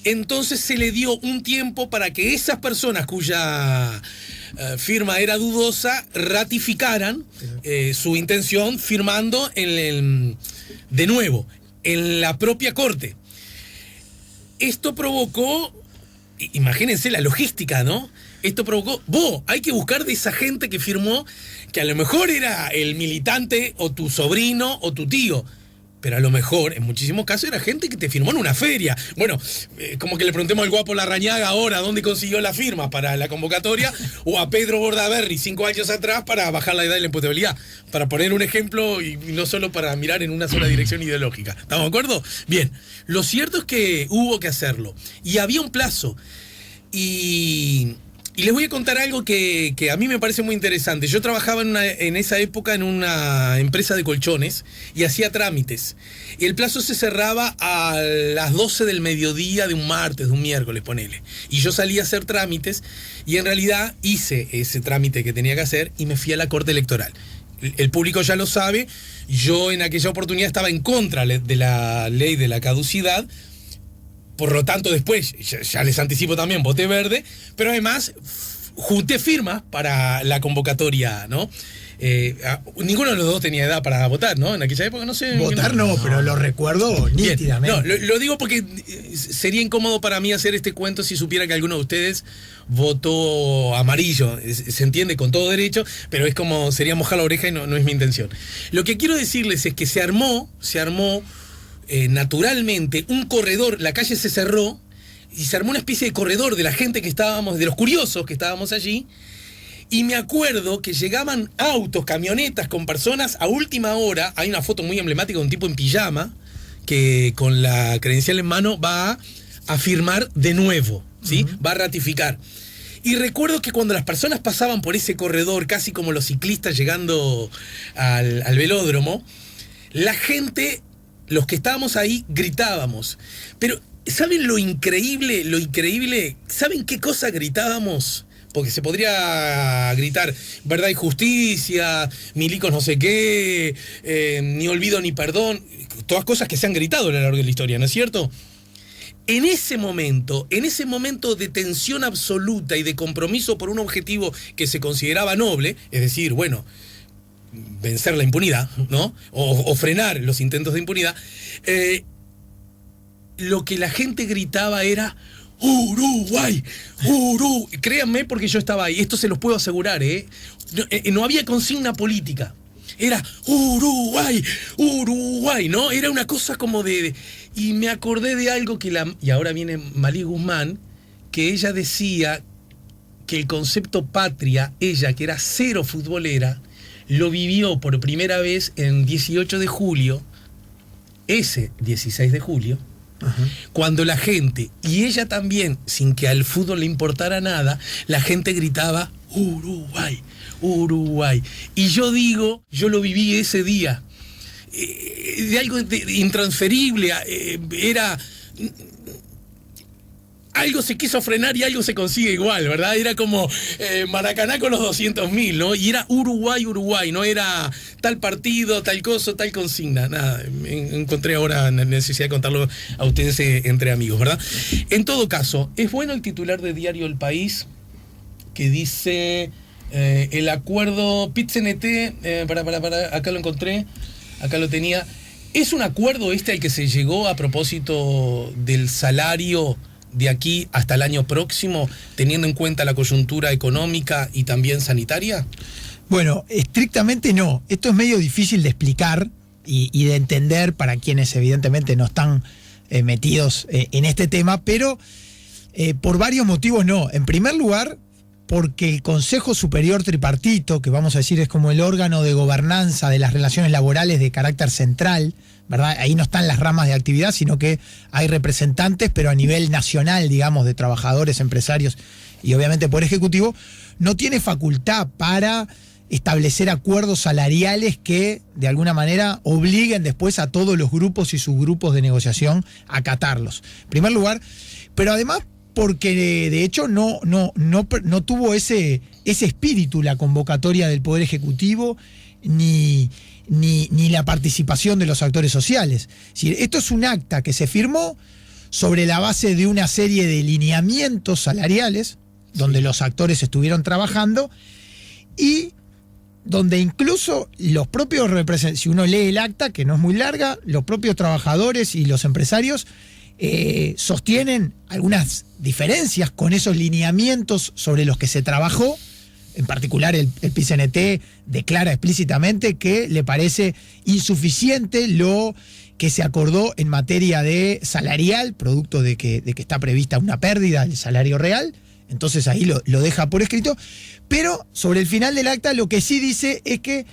Entonces se le dio un tiempo para que esas personas cuya firma era dudosa ratificaran su intención firmando de nuevo en la propia Corte. Esto provocó, imagínense la logística, ¿no? Esto provocó, hay que buscar de esa gente que firmó, que a lo mejor era el militante o tu sobrino o tu tío, pero a lo mejor, en muchísimos casos, era gente que te firmó en una feria. Bueno, como que le preguntemos al guapo Larrañaga ahora dónde consiguió la firma para la convocatoria, o a Pedro Bordaberry 5 años atrás para bajar la edad de la imputabilidad. Para poner un ejemplo y no solo para mirar en una sola dirección ideológica. ¿Estamos de acuerdo? Bien, lo cierto es que hubo que hacerlo. Y había un plazo. Y les voy a contar algo que a mí me parece muy interesante. Yo trabajaba en esa época en una empresa de colchones y hacía trámites. Y el plazo se cerraba a las 12 del mediodía de un martes, de un miércoles, ponele. Y yo salí a hacer trámites y en realidad hice ese trámite que tenía que hacer y me fui a la Corte Electoral. El público ya lo sabe, yo en aquella oportunidad estaba en contra de la ley de la caducidad. Por lo tanto, después, ya les anticipo también, voté verde, pero además junté firmas para la convocatoria, ¿no? Ninguno de los dos tenía edad para votar, ¿no? En aquella época, no sé. Votar no, pero lo recuerdo Bien. nítidamente. No, lo digo porque sería incómodo para mí hacer este cuento si supiera que alguno de ustedes votó amarillo. Se entiende con todo derecho, pero es como sería mojar la oreja y no es mi intención. Lo que quiero decirles es que se armó naturalmente un corredor, la calle se cerró y se armó una especie de corredor de la gente que estábamos, de los curiosos que estábamos allí, y me acuerdo que llegaban autos, camionetas con personas a última hora. Hay una foto muy emblemática de un tipo en pijama que con la credencial en mano va a firmar de nuevo, ¿sí? Va a ratificar. Y recuerdo que cuando las personas pasaban por ese corredor, casi como los ciclistas llegando al velódromo, la gente, los que estábamos ahí, gritábamos. Pero, ¿saben lo increíble? ¿Saben qué cosa gritábamos? Porque se podría gritar verdad y justicia, milicos no sé qué, ni olvido ni perdón, todas cosas que se han gritado a lo largo de la historia, ¿no es cierto? en ese momento de tensión absoluta y de compromiso por un objetivo que se consideraba noble, es decir, bueno, vencer la impunidad, ¿no? O frenar los intentos de impunidad, lo que la gente gritaba era Uruguay, Uruguay. Créanme porque yo estaba ahí, esto se los puedo asegurar, no había consigna política. Era Uruguay, Uruguay, ¿no? Era una cosa como de... Y me acordé de algo y ahora viene Malí Guzmán, que ella decía que el concepto patria, ella que era cero futbolera, lo vivió por primera vez en 18 de julio, ese 16 de julio, cuando la gente, y ella también, sin que al fútbol le importara nada, la gente gritaba Uruguay, Uruguay. Y yo digo, yo lo viví ese día, de algo intransferible, era... Algo se quiso frenar y algo se consigue igual, ¿verdad? Era como Maracaná con los 200.000, ¿no? Y era Uruguay, Uruguay, no era tal partido, tal cosa, tal consigna. Nada, encontré ahora la necesidad de contarlo a ustedes entre amigos, ¿verdad? En todo caso, es bueno el titular de Diario El País que dice el acuerdo PIT-CNT, acá lo encontré, acá lo tenía. ¿Es un acuerdo al que se llegó a propósito del salario de aquí hasta el año próximo, teniendo en cuenta la coyuntura económica y también sanitaria? Bueno, estrictamente no. Esto es medio difícil de explicar y de entender para quienes evidentemente no están metidos en este tema, pero por varios motivos no. En primer lugar, porque el Consejo Superior Tripartito, que vamos a decir es como el órgano de gobernanza de las relaciones laborales de carácter central, ¿verdad? Ahí no están las ramas de actividad, sino que hay representantes, pero a nivel nacional, digamos, de trabajadores, empresarios y obviamente por ejecutivo, no tiene facultad para establecer acuerdos salariales que de alguna manera obliguen después a todos los grupos y subgrupos de negociación a acatarlos. En primer lugar, pero además porque de hecho no tuvo ese espíritu la convocatoria del Poder Ejecutivo ni la participación de los actores sociales. Es decir, esto es un acta que se firmó sobre la base de una serie de lineamientos salariales, donde los actores estuvieron trabajando y donde incluso los propios representantes, si uno lee el acta, que no es muy larga, los propios trabajadores y los empresarios sostienen algunas diferencias con esos lineamientos sobre los que se trabajó. En particular el PIT-CNT declara explícitamente que le parece insuficiente lo que se acordó en materia de salarial, producto de que está prevista una pérdida del salario real. Entonces ahí lo deja por escrito. Pero sobre el final del acta lo que sí dice es que,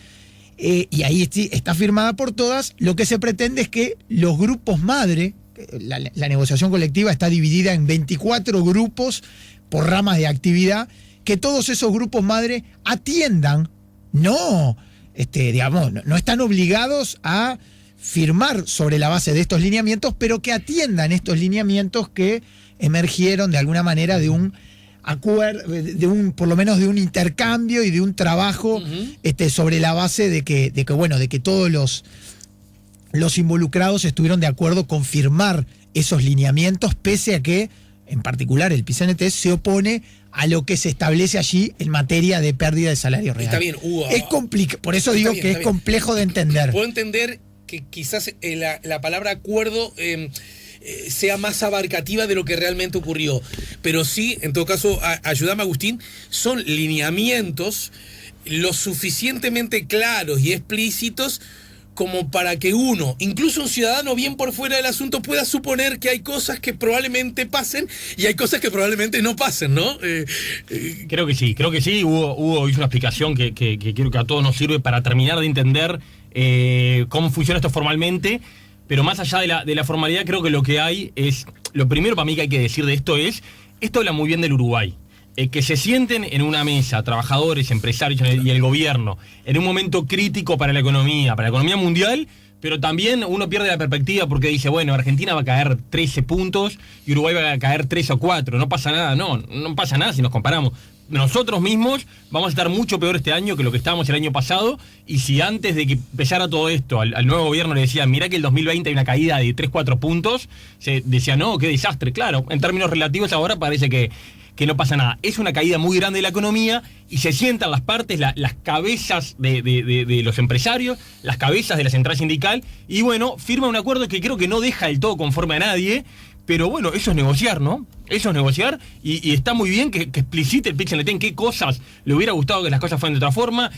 y ahí está firmada por todas, lo que se pretende es que los grupos madre, la negociación colectiva está dividida en 24 grupos por ramas de actividad, que todos esos grupos madre atiendan, no están obligados a firmar sobre la base de estos lineamientos, pero que atiendan estos lineamientos que emergieron de alguna manera de un acuerdo, por lo menos de un intercambio y de un trabajo sobre la base de que todos los involucrados estuvieron de acuerdo con firmar esos lineamientos, pese a que, en particular, el PIT-CNT se opone a lo que se establece allí en materia de pérdida de salario real. Está bien, Hugo. Es por eso digo que es complejo de entender. Puedo entender que quizás la palabra acuerdo sea más abarcativa de lo que realmente ocurrió. Pero sí, en todo caso, ayúdame, Agustín, son lineamientos lo suficientemente claros y explícitos como para que uno, incluso un ciudadano bien por fuera del asunto, pueda suponer que hay cosas que probablemente pasen y hay cosas que probablemente no pasen, ¿no? Creo que sí. Hugo hizo una explicación que creo que a todos nos sirve para terminar de entender cómo funciona esto formalmente, pero más allá de la formalidad, creo que lo que hay es, lo primero para mí que hay que decir de esto esto habla muy bien del Uruguay. Que se sienten en una mesa trabajadores, empresarios y el gobierno en un momento crítico para la economía mundial, pero también uno pierde la perspectiva porque dice, bueno, Argentina va a caer 13 puntos y Uruguay va a caer 3 o 4, no pasa nada, no pasa nada si nos comparamos, nosotros mismos vamos a estar mucho peor este año que lo que estábamos el año pasado, y si antes de que empezara todo esto al nuevo gobierno le decían, mirá que el 2020 hay una caída de 3-4 puntos, se decía, no, qué desastre. Claro, en términos relativos ahora parece que no pasa nada. Es una caída muy grande de la economía y se sientan las partes, las cabezas de los empresarios, las cabezas de la central sindical, y bueno, firma un acuerdo que creo que no deja del todo conforme a nadie. Pero bueno, eso es negociar, ¿no? Eso es negociar, y está muy bien que explicite el Pich-Leten qué cosas le hubiera gustado que las cosas fueran de otra forma.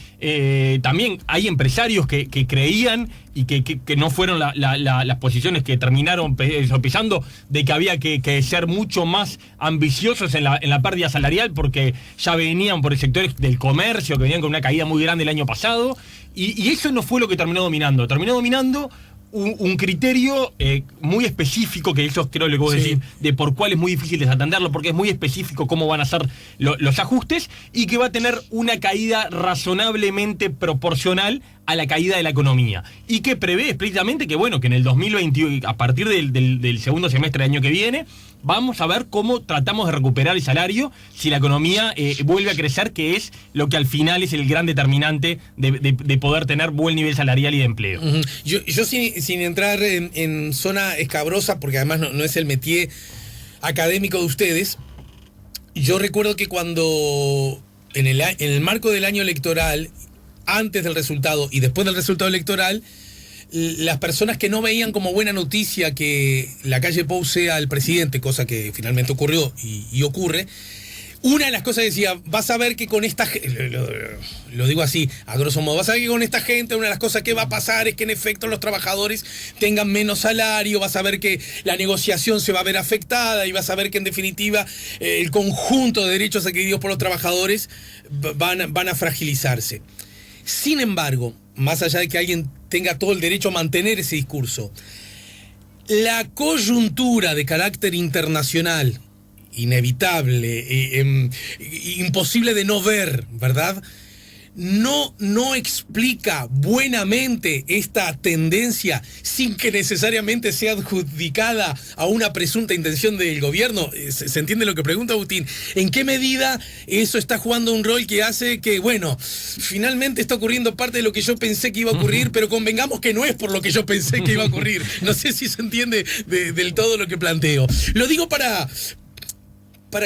También hay empresarios que creían y que no fueron las posiciones que terminaron pisando, de que había que ser mucho más ambiciosos en la pérdida salarial, porque ya venían por el sector del comercio, que venían con una caída muy grande el año pasado, y eso no fue lo que terminó dominando. Terminó dominando un criterio muy específico, que eso creo lo que vos decís, de por cuál es muy difícil desatenderlo, porque es muy específico cómo van a ser los ajustes, y que va a tener una caída razonablemente proporcional a la caída de la economía, y que prevé explícitamente que bueno, que en el 2021, a partir del segundo semestre del año que viene, vamos a ver cómo tratamos de recuperar el salario si la economía vuelve a crecer, que es lo que al final es el gran determinante de poder tener buen nivel salarial y de empleo. Uh-huh. Yo sin entrar en zona escabrosa, porque además no es el métier académico de ustedes, yo recuerdo que cuando en el marco del año electoral, antes del resultado y después del resultado electoral, las personas que no veían como buena noticia que la calle Pou sea el presidente, cosa que finalmente ocurrió y ocurre, una de las cosas decía, vas a ver que con esta gente, lo digo así, a grosso modo, vas a ver que con esta gente una de las cosas que va a pasar es que en efecto los trabajadores tengan menos salario, vas a ver que la negociación se va a ver afectada y vas a ver que en definitiva el conjunto de derechos adquiridos por los trabajadores van a fragilizarse. Sin embargo, más allá de que alguien tenga todo el derecho a mantener ese discurso, la coyuntura de carácter internacional, inevitable, imposible de no ver, ¿verdad?, no explica buenamente esta tendencia sin que necesariamente sea adjudicada a una presunta intención del gobierno. ¿Se entiende lo que pregunta Agustín? ¿En qué medida eso está jugando un rol que hace que, bueno, finalmente está ocurriendo parte de lo que yo pensé que iba a ocurrir, pero convengamos que no es por lo que yo pensé que iba a ocurrir? No sé si se entiende del todo lo que planteo. Lo digo para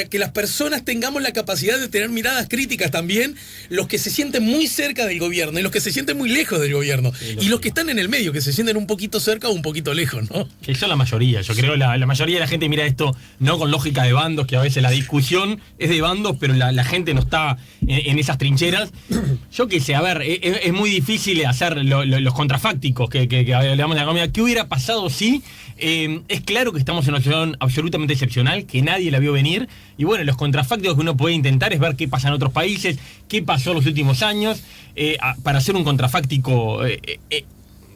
que las personas tengamos la capacidad de tener miradas críticas también, los que se sienten muy cerca del gobierno y los que se sienten muy lejos del gobierno, y los que están en el medio, que se sienten un poquito cerca o un poquito lejos, ¿no? Que son la mayoría, yo creo la mayoría de la gente mira esto no con lógica de bandos, que a veces la discusión es de bandos, pero la gente no está en esas trincheras. Yo qué sé, a ver, es muy difícil hacer los contrafácticos que hablamos de la economía. ¿Qué hubiera pasado si? Es claro que estamos en una situación absolutamente excepcional, que nadie la vio venir, y bueno, los contrafácticos que uno puede intentar es ver qué pasa en otros países, qué pasó en los últimos años, para hacer un contrafáctico.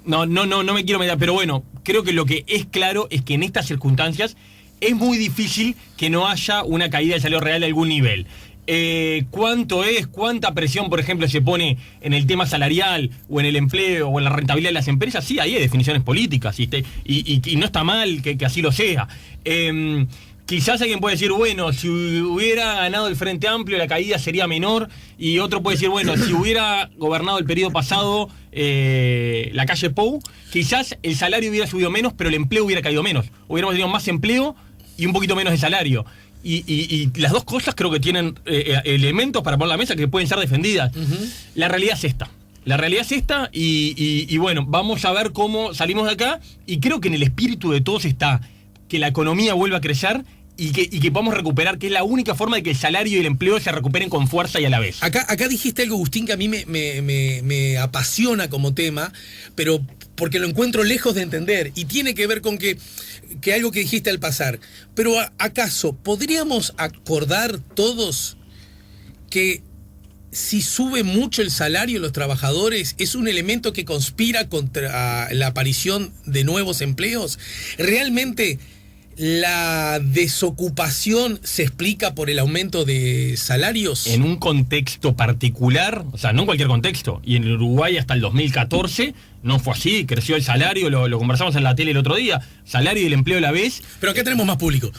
No me quiero meter, pero bueno, creo que lo que es claro es que en estas circunstancias es muy difícil que no haya una caída del salario real de algún nivel. ¿Cuánta presión, por ejemplo, se pone en el tema salarial o en el empleo o en la rentabilidad de las empresas? Sí, ahí hay definiciones políticas y no está mal que así lo sea. Quizás alguien puede decir, bueno, si hubiera ganado el Frente Amplio la caída sería menor, y otro puede decir, bueno, si hubiera gobernado el periodo pasado la calle Pou, quizás el salario hubiera subido menos, pero el empleo hubiera caído menos. Hubiéramos tenido más empleo y un poquito menos de salario. Y las dos cosas creo que tienen elementos para poner en la mesa que pueden ser defendidas. Uh-huh. La realidad es esta. Y bueno, vamos a ver cómo salimos de acá. Y creo que en el espíritu de todos está que la economía vuelva a crecer y que podamos recuperar, que es la única forma de que el salario y el empleo se recuperen con fuerza y a la vez. Acá dijiste algo, Agustín, que a mí me apasiona como tema, pero porque lo encuentro lejos de entender, y tiene que ver con que algo que dijiste al pasar. Pero ¿acaso podríamos acordar todos que si sube mucho el salario de los trabajadores es un elemento que conspira contra la aparición de nuevos empleos? ¿Realmente la desocupación se explica por el aumento de salarios? En un contexto particular, o sea, no en cualquier contexto, y en el Uruguay hasta el 2014 no fue así, creció el salario, lo conversamos en la tele el otro día, salario y el empleo a la vez. Pero acá tenemos más público.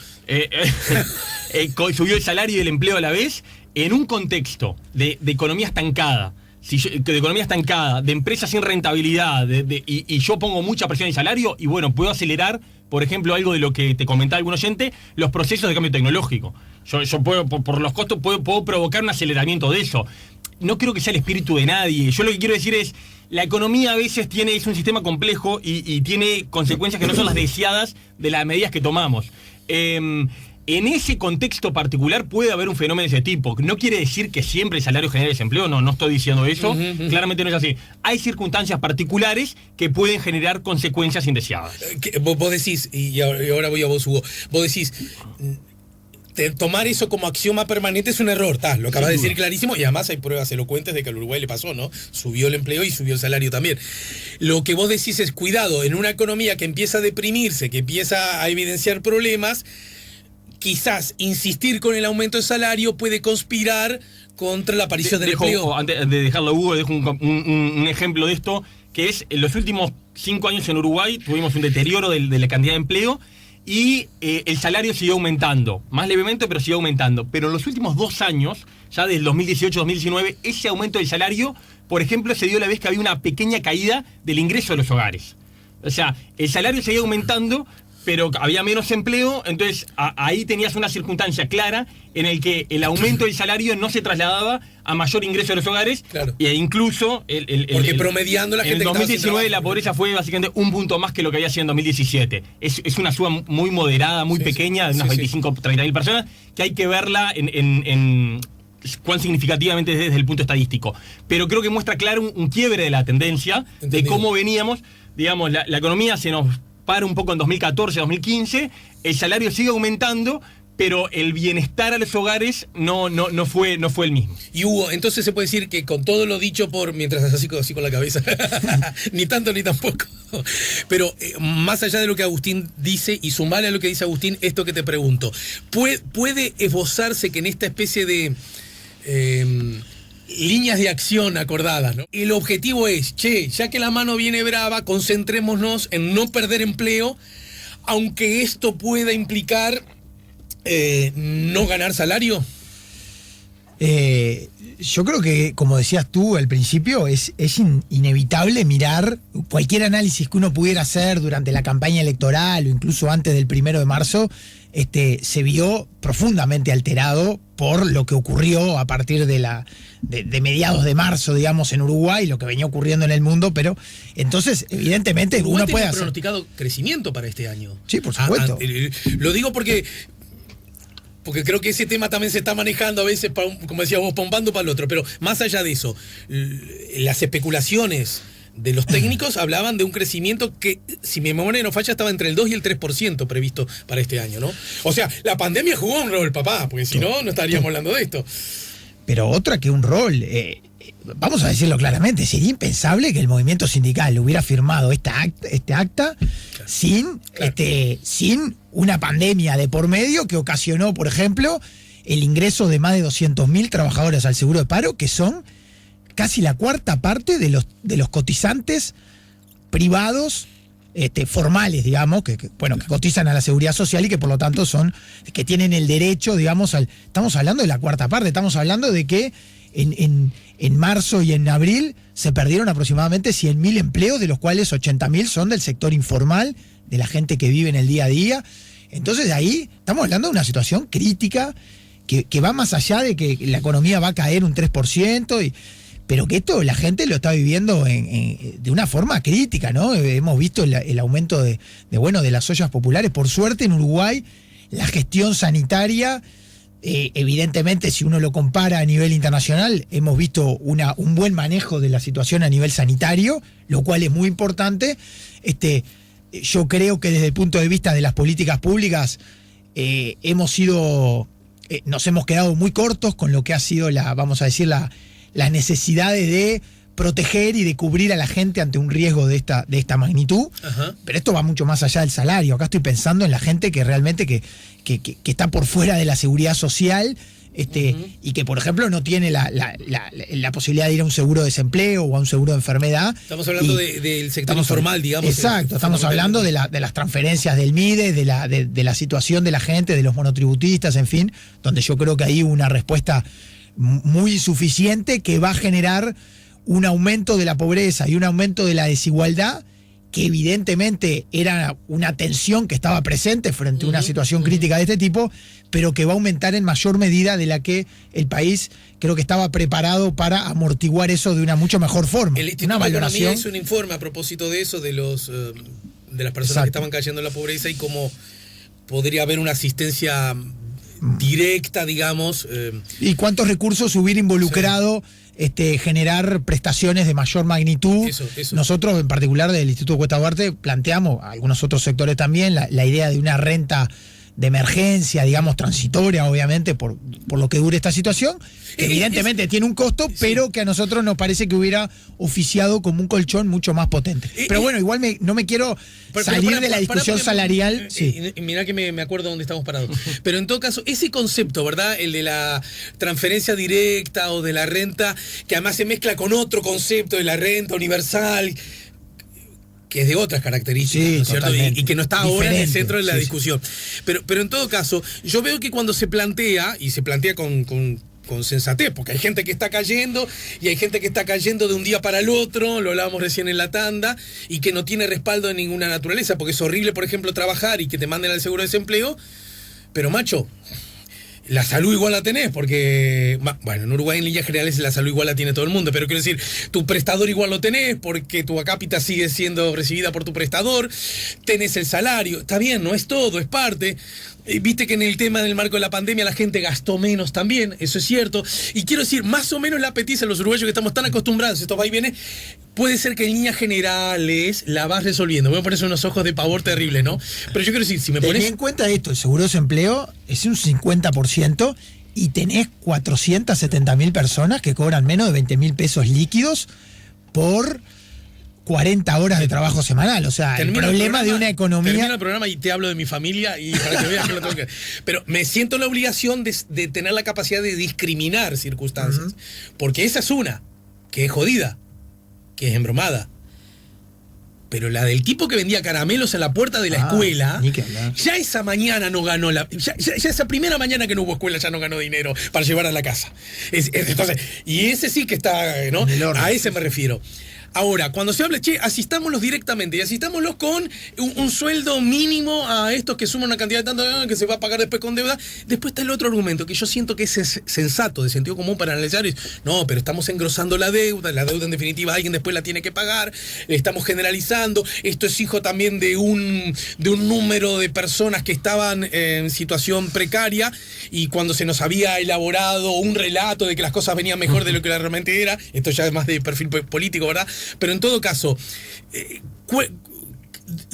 Subió el salario y el empleo a la vez, en un contexto de economía estancada, de empresas sin rentabilidad, y yo pongo mucha presión en el salario, y bueno, puedo acelerar, por ejemplo, algo de lo que te comentaba algún oyente, los procesos de cambio tecnológico. Yo puedo, por los costos, puedo provocar un aceleramiento de eso. No creo que sea el espíritu de nadie. Yo lo que quiero decir es, la economía a veces es un sistema complejo y tiene consecuencias que no son las deseadas de las medidas que tomamos. En ese contexto particular puede haber un fenómeno de ese tipo. No quiere decir que siempre el salario genere desempleo, no estoy diciendo eso. Claramente no es así. Hay circunstancias particulares que pueden generar consecuencias indeseadas. Vos decís, y ahora voy a vos, Hugo, vos decís, tomar eso como axioma permanente es un error, lo acabas de decir clarísimo, y además hay pruebas elocuentes de que al Uruguay le pasó, ¿no? Subió el empleo y subió el salario también. Lo que vos decís es, cuidado, en una economía que empieza a deprimirse, que empieza a evidenciar problemas, quizás insistir con el aumento del salario puede conspirar contra la aparición del empleo. Antes de dejarlo a Hugo, dejo un ejemplo de esto, que es, en los últimos 5 años en Uruguay tuvimos un deterioro de la cantidad de empleo y el salario siguió aumentando, más levemente, pero siguió aumentando. Pero en los últimos 2 años, ya del 2018-2019, ese aumento del salario, por ejemplo, se dio a la vez que había una pequeña caída del ingreso de los hogares. O sea, el salario seguía aumentando, pero había menos empleo, entonces ahí tenías una circunstancia clara en el que el aumento del salario no se trasladaba a mayor ingreso de los hogares, e incluso porque promediando la gente en 2019 la pobreza fue básicamente un punto más que lo que había sido en 2017. Es una suba muy moderada, muy pequeña, de unas 25-30 mil personas, que hay que verla en cuán significativamente desde el punto estadístico. Pero creo que muestra claro un quiebre de la tendencia. Entendido. De cómo veníamos, digamos, la economía se nos para un poco en 2014, 2015, el salario sigue aumentando, pero el bienestar a los hogares no fue el mismo. Y Hugo, entonces se puede decir que con todo lo dicho mientras así con la cabeza, ni tanto ni tampoco, pero más allá de lo que Agustín dice y sumarle a lo que dice Agustín, esto que te pregunto, ¿puede esbozarse que en esta especie de líneas de acción acordadas, ¿no? El objetivo es, ya que la mano viene brava, concentrémonos en no perder empleo, aunque esto pueda implicar no ganar salario? Yo creo que, como decías tú al principio, es inevitable mirar cualquier análisis que uno pudiera hacer durante la campaña electoral o incluso antes del 1 de marzo, se vio profundamente alterado por lo que ocurrió a partir de mediados de marzo, digamos, en Uruguay, lo que venía ocurriendo en el mundo, pero entonces, evidentemente, Uruguay uno puede hacer... pronosticado crecimiento para este año. Sí, por supuesto. Lo digo porque creo que ese tema también se está manejando a veces, como decías vos, para un bando para el otro, pero más allá de eso, las especulaciones de los técnicos hablaban de un crecimiento que, si mi memoria no falla, estaba entre el 2 y el 3% previsto para este año, ¿no? O sea, la pandemia jugó un rol, papá, porque si no estaríamos hablando de esto. Pero otra que un rol, vamos a decirlo claramente, sería impensable que el movimiento sindical hubiera firmado este acta sin una pandemia de por medio que ocasionó, por ejemplo, el ingreso de más de 200.000 trabajadores al seguro de paro, que son casi la cuarta parte de los cotizantes privados formales, digamos, que cotizan a la seguridad social y que por lo tanto que tienen el derecho, digamos, estamos hablando de la cuarta parte, estamos hablando de que en marzo y en abril se perdieron aproximadamente 100.000 empleos, de los cuales 80.000 son del sector informal, de la gente que vive en el día a día. Entonces ahí estamos hablando de una situación crítica que va más allá de que la economía va a caer un 3%, pero que esto la gente lo está viviendo de una forma crítica, ¿no? Hemos visto el aumento de las ollas populares. Por suerte en Uruguay la gestión sanitaria, evidentemente si uno lo compara a nivel internacional, hemos visto un buen manejo de la situación a nivel sanitario, lo cual es muy importante. Yo creo que desde el punto de vista de las políticas públicas nos hemos quedado muy cortos con lo que ha sido las necesidades de proteger y de cubrir a la gente ante un riesgo de esta magnitud. Ajá. Pero esto va mucho más allá del salario. Acá estoy pensando en la gente que realmente que está por fuera de la seguridad social, y que, por ejemplo, no tiene la posibilidad de ir a un seguro de desempleo o a un seguro de enfermedad. Estamos hablando del sector informal, digamos. Exacto, estamos hablando de las transferencias del MIDE, de la situación de la gente, de los monotributistas, en fin, donde yo creo que ahí hubo una respuesta muy insuficiente que va a generar un aumento de la pobreza y un aumento de la desigualdad que evidentemente era una tensión que estaba presente frente a una situación crítica de este tipo, pero que va a aumentar en mayor medida de la que el país creo que estaba preparado para amortiguar eso de una mucho mejor forma. El Instituto de Economía hizo un informe a propósito de eso, de las personas que estaban cayendo en la pobreza y cómo podría haber una asistencia directa, digamos. ¿Y cuántos recursos hubiera involucrado generar prestaciones de mayor magnitud? Eso. Nosotros, en particular del Instituto Cuesta Duarte, planteamos, algunos otros sectores también, la idea de una renta de emergencia, digamos, transitoria, obviamente, por lo que dure esta situación, que evidentemente tiene un costo, pero que a nosotros nos parece que hubiera oficiado como un colchón mucho más potente. Pero bueno, igual no me quiero salir de la discusión salarial. Mirá que me acuerdo dónde estamos parados. Pero en todo caso, ese concepto, ¿verdad? El de la transferencia directa o de la renta, que además se mezcla con otro concepto de la renta universal, que es de otras características, ¿no es cierto? Y que no está ahora en el centro de la discusión. Pero en todo caso, yo veo que cuando se plantea, y se plantea con sensatez, porque hay gente que está cayendo, y hay gente que está cayendo de un día para el otro, lo hablábamos recién en la tanda, y que no tiene respaldo de ninguna naturaleza, porque es horrible, por ejemplo, trabajar y que te manden al seguro de desempleo, pero macho, la salud igual la tenés, porque, bueno, en Uruguay en líneas generales la salud igual la tiene todo el mundo, pero quiero decir, tu prestador igual lo tenés, porque tu acápita sigue siendo recibida por tu prestador, tenés el salario, está bien, no es todo, es parte. Viste que en el tema del marco de la pandemia la gente gastó menos también, eso es cierto. Y quiero decir, más o menos la petiza a los uruguayos que estamos tan acostumbrados a estos vaivienes, puede ser que en líneas generales la vas resolviendo. Me pones unos ojos de pavor terribles, ¿no? Pero yo quiero decir, si me pones... Ten en cuenta esto, el seguro de desempleo es un 50% y tenés 470.000 personas que cobran menos de 20.000 pesos líquidos por 40 horas de trabajo semanal. O sea, el problema de una economía... Termino el programa y te hablo de mi familia y para que veas que lo tengo que... Pero me siento la obligación de tener la capacidad de discriminar circunstancias. Porque esa es una, que es jodida, que es embromada. Pero la del tipo que vendía caramelos en la puerta de la escuela, ya esa mañana no ganó ya esa primera mañana que no hubo escuela ya no ganó dinero para llevar a la casa. Entonces, y ese sí que está, ¿no? A ese me refiero. Ahora, cuando se habla, asistámoslos directamente y asistámoslos con un sueldo mínimo a estos que suman una cantidad de tanto que se va a pagar después con deuda. Después está el otro argumento que yo siento que es sensato, de sentido común para analizar. No, pero estamos engrosando la deuda en definitiva alguien después la tiene que pagar, estamos generalizando, esto es hijo también de un número de personas que estaban en situación precaria y cuando se nos había elaborado un relato de que las cosas venían mejor de lo que realmente era, esto ya es más de perfil político, ¿verdad? Pero en todo caso,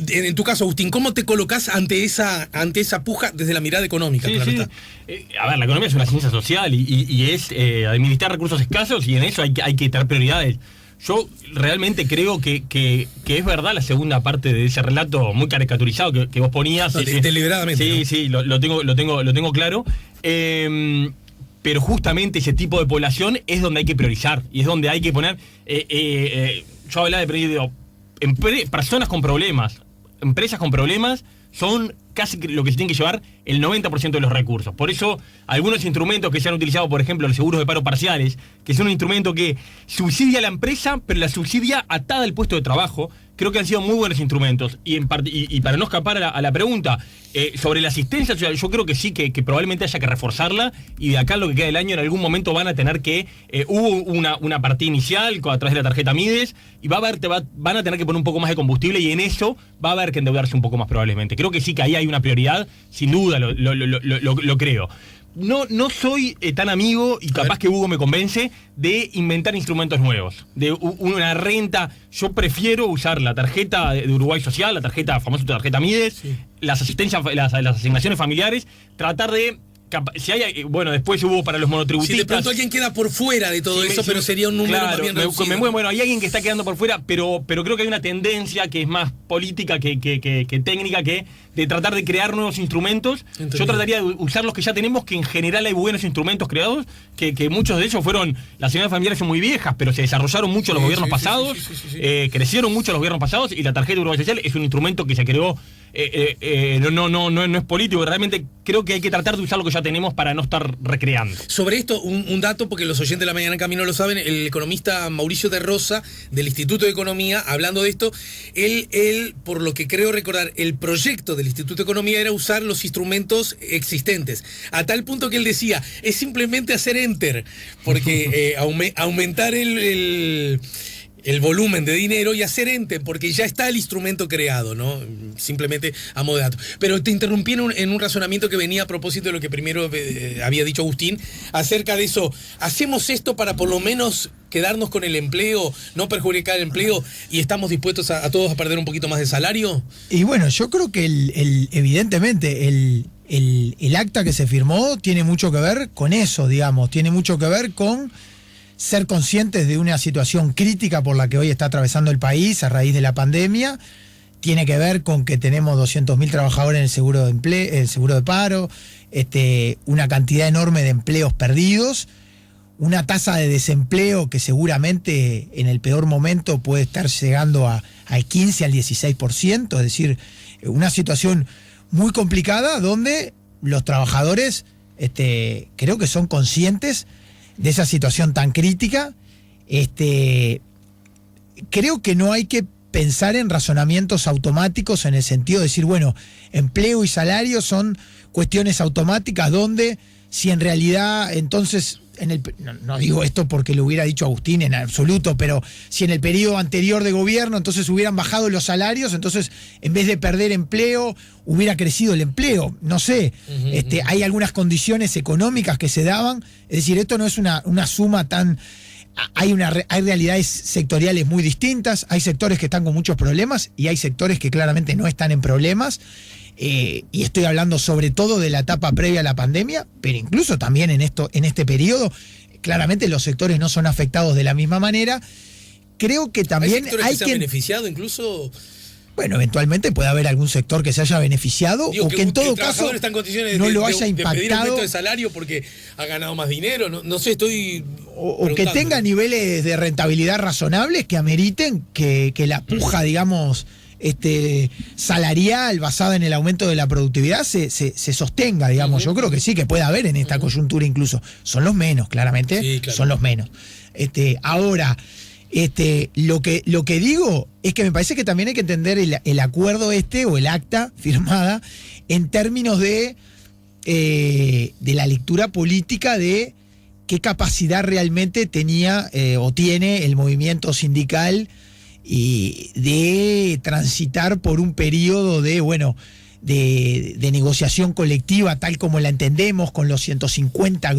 en tu caso, Agustín, ¿cómo te colocas ante esa puja desde la mirada económica? Sí. A ver, la economía es una ciencia social y es administrar recursos escasos y en eso hay que tener prioridades. Yo realmente creo que es verdad la segunda parte de ese relato muy caricaturizado que vos ponías. Deliberadamente. Sí, lo tengo claro. Pero justamente ese tipo de población es donde hay que priorizar y es donde hay que poner... yo hablaba de personas con problemas, empresas con problemas son casi lo que se tiene que llevar el 90% de los recursos. Por eso, algunos instrumentos que se han utilizado, por ejemplo, los seguros de paro parciales, que son un instrumento que subsidia a la empresa, pero la subsidia atada al puesto de trabajo, creo que han sido muy buenos instrumentos. Y para no escapar a la pregunta, sobre la asistencia, yo creo que sí, que probablemente haya que reforzarla, y de acá lo que queda del año, en algún momento van a tener que... hubo una partida inicial a través de la tarjeta Mides, y van a tener que poner un poco más de combustible, y en eso va a haber que endeudarse un poco más probablemente. Creo que sí, que ahí hay una prioridad, sin duda, lo creo. No soy tan amigo, y capaz que Hugo me convence, de inventar instrumentos nuevos, de una renta. Yo prefiero usar la tarjeta de Uruguay Social, la famosa tarjeta Mides, las asignaciones familiares, tratar de... Si hay, bueno, después hubo para los monotributistas. Si de pronto alguien queda por fuera de todo eso, pero sería un número más bien reducido. Bueno, hay alguien que está quedando por fuera, pero creo que hay una tendencia que es más política que técnica, que de tratar de crear nuevos instrumentos. Entendido. Yo trataría de usar los que ya tenemos, que en general hay buenos instrumentos creados, que muchos de ellos fueron, las unidades familiares son muy viejas, pero se desarrollaron mucho los gobiernos pasados, crecieron mucho los gobiernos pasados, y la tarjeta de Uruguay Social es un instrumento que se creó, no es político, realmente creo que hay que tratar de usar lo que ya tenemos para no estar recreando. Sobre esto, un dato, porque los oyentes de La Mañana en Camino lo saben, el economista Mauricio de Rosa, del Instituto de Economía, hablando de esto, él, por lo que creo recordar, el proyecto del Instituto de Economía era usar los instrumentos existentes, a tal punto que él decía, es simplemente hacer enter, porque aumentar el volumen de dinero y hacer ente, porque ya está el instrumento creado, ¿no? Simplemente a modo de dato. Pero te interrumpí en un razonamiento que venía a propósito de lo que primero había dicho Agustín, acerca de eso. ¿Hacemos esto para por lo menos quedarnos con el empleo, no perjudicar el empleo, y estamos dispuestos a todos a perder un poquito más de salario? Y bueno, yo creo que evidentemente el acta que se firmó tiene mucho que ver con eso, digamos, tiene mucho que ver con ser conscientes de una situación crítica por la que hoy está atravesando el país a raíz de la pandemia. Tiene que ver con que tenemos 200.000 trabajadores en el seguro de paro, una cantidad enorme de empleos perdidos, una tasa de desempleo que seguramente en el peor momento puede estar llegando al 15, al 16%, es decir, una situación muy complicada donde los trabajadores creo que son conscientes de esa situación tan crítica. Creo que no hay que pensar en razonamientos automáticos en el sentido de decir, bueno, empleo y salario son cuestiones automáticas donde si en realidad entonces, no digo esto porque lo hubiera dicho Agustín en absoluto, pero si en el periodo anterior de gobierno entonces hubieran bajado los salarios, entonces en vez de perder empleo hubiera crecido el empleo, no sé. Hay algunas condiciones económicas que se daban, es decir, esto no es una suma tan... Hay realidades sectoriales muy distintas, hay sectores que están con muchos problemas y hay sectores que claramente no están en problemas. Y estoy hablando sobre todo de la etapa previa a la pandemia, pero incluso también en este periodo, claramente los sectores no son afectados de la misma manera. Creo que también ¿Hay sectores que se han beneficiado incluso? Bueno, eventualmente puede haber algún sector que se haya beneficiado, o que en todo caso está en condiciones no lo haya de pedir impactado, aumento de salario porque ha ganado más dinero, no sé, estoy o que tenga niveles de rentabilidad razonables que ameriten que la puja, digamos, salarial basada en el aumento de la productividad se sostenga, digamos. Yo creo que sí, que puede haber en esta coyuntura incluso. Son los menos, claramente, sí, claro. Son los menos. Ahora, lo que digo es que me parece que también hay que entender el acuerdo o el acta firmada en términos de la lectura política de qué capacidad realmente tenía o tiene el movimiento sindical y de transitar por un periodo de negociación colectiva tal como la entendemos, con los 150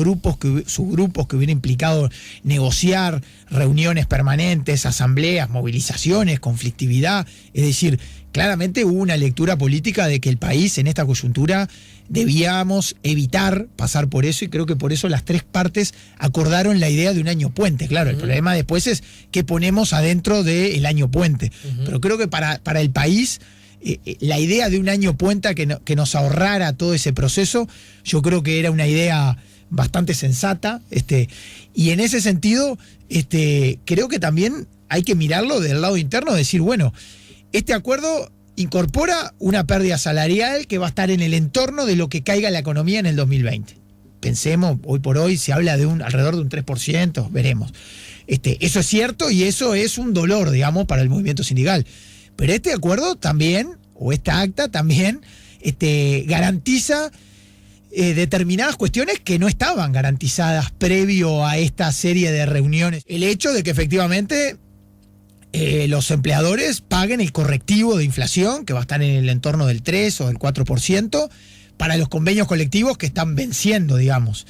subgrupos que hubiera implicado negociar, reuniones permanentes, asambleas, movilizaciones, conflictividad. Es decir, claramente hubo una lectura política de que el país en esta coyuntura debíamos evitar pasar por eso, y creo que por eso las tres partes acordaron la idea de un año puente. Claro, el problema después es qué ponemos adentro del año puente. Pero creo que para el país la idea de un año puente que nos ahorrara todo ese proceso, yo creo que era una idea bastante sensata, y en ese sentido creo que también hay que mirarlo del lado interno, decir, bueno, este acuerdo incorpora una pérdida salarial que va a estar en el entorno de lo que caiga la economía en el 2020. Pensemos, hoy por hoy se habla de alrededor de un 3%, veremos. Eso es cierto y eso es un dolor, digamos, para el movimiento sindical. Pero este acuerdo también, o esta acta también, garantiza determinadas cuestiones que no estaban garantizadas previo a esta serie de reuniones. El hecho de que efectivamente los empleadores paguen el correctivo de inflación, que va a estar en el entorno del 3 o del 4%, para los convenios colectivos que están venciendo, digamos.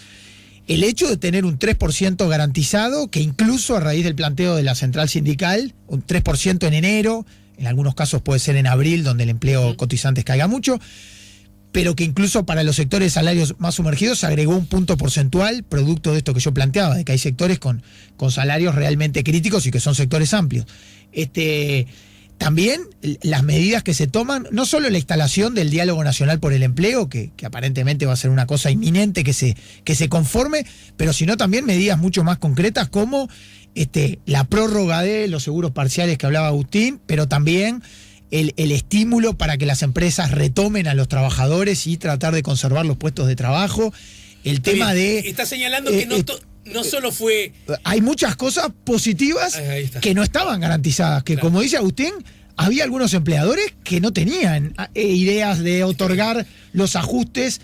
El hecho de tener un 3% garantizado, que incluso a raíz del planteo de la central sindical, un 3% en enero, en algunos casos puede ser en abril, donde el empleo cotizantes caiga mucho, pero que incluso para los sectores de salarios más sumergidos se agregó un punto porcentual, producto de esto que yo planteaba, de que hay sectores con salarios realmente críticos y que son sectores amplios. también las medidas que se toman, no solo la instalación del Diálogo Nacional por el Empleo, que aparentemente va a ser una cosa inminente que se conforme, pero sino también medidas mucho más concretas como la prórroga de los seguros parciales que hablaba Agustín, pero también el estímulo para que las empresas retomen a los trabajadores y tratar de conservar los puestos de trabajo. El tema de... Está señalando que no solo fue... Hay muchas cosas positivas que no estaban garantizadas, que como dice Agustín, había algunos empleadores que no tenían ideas de otorgar los ajustes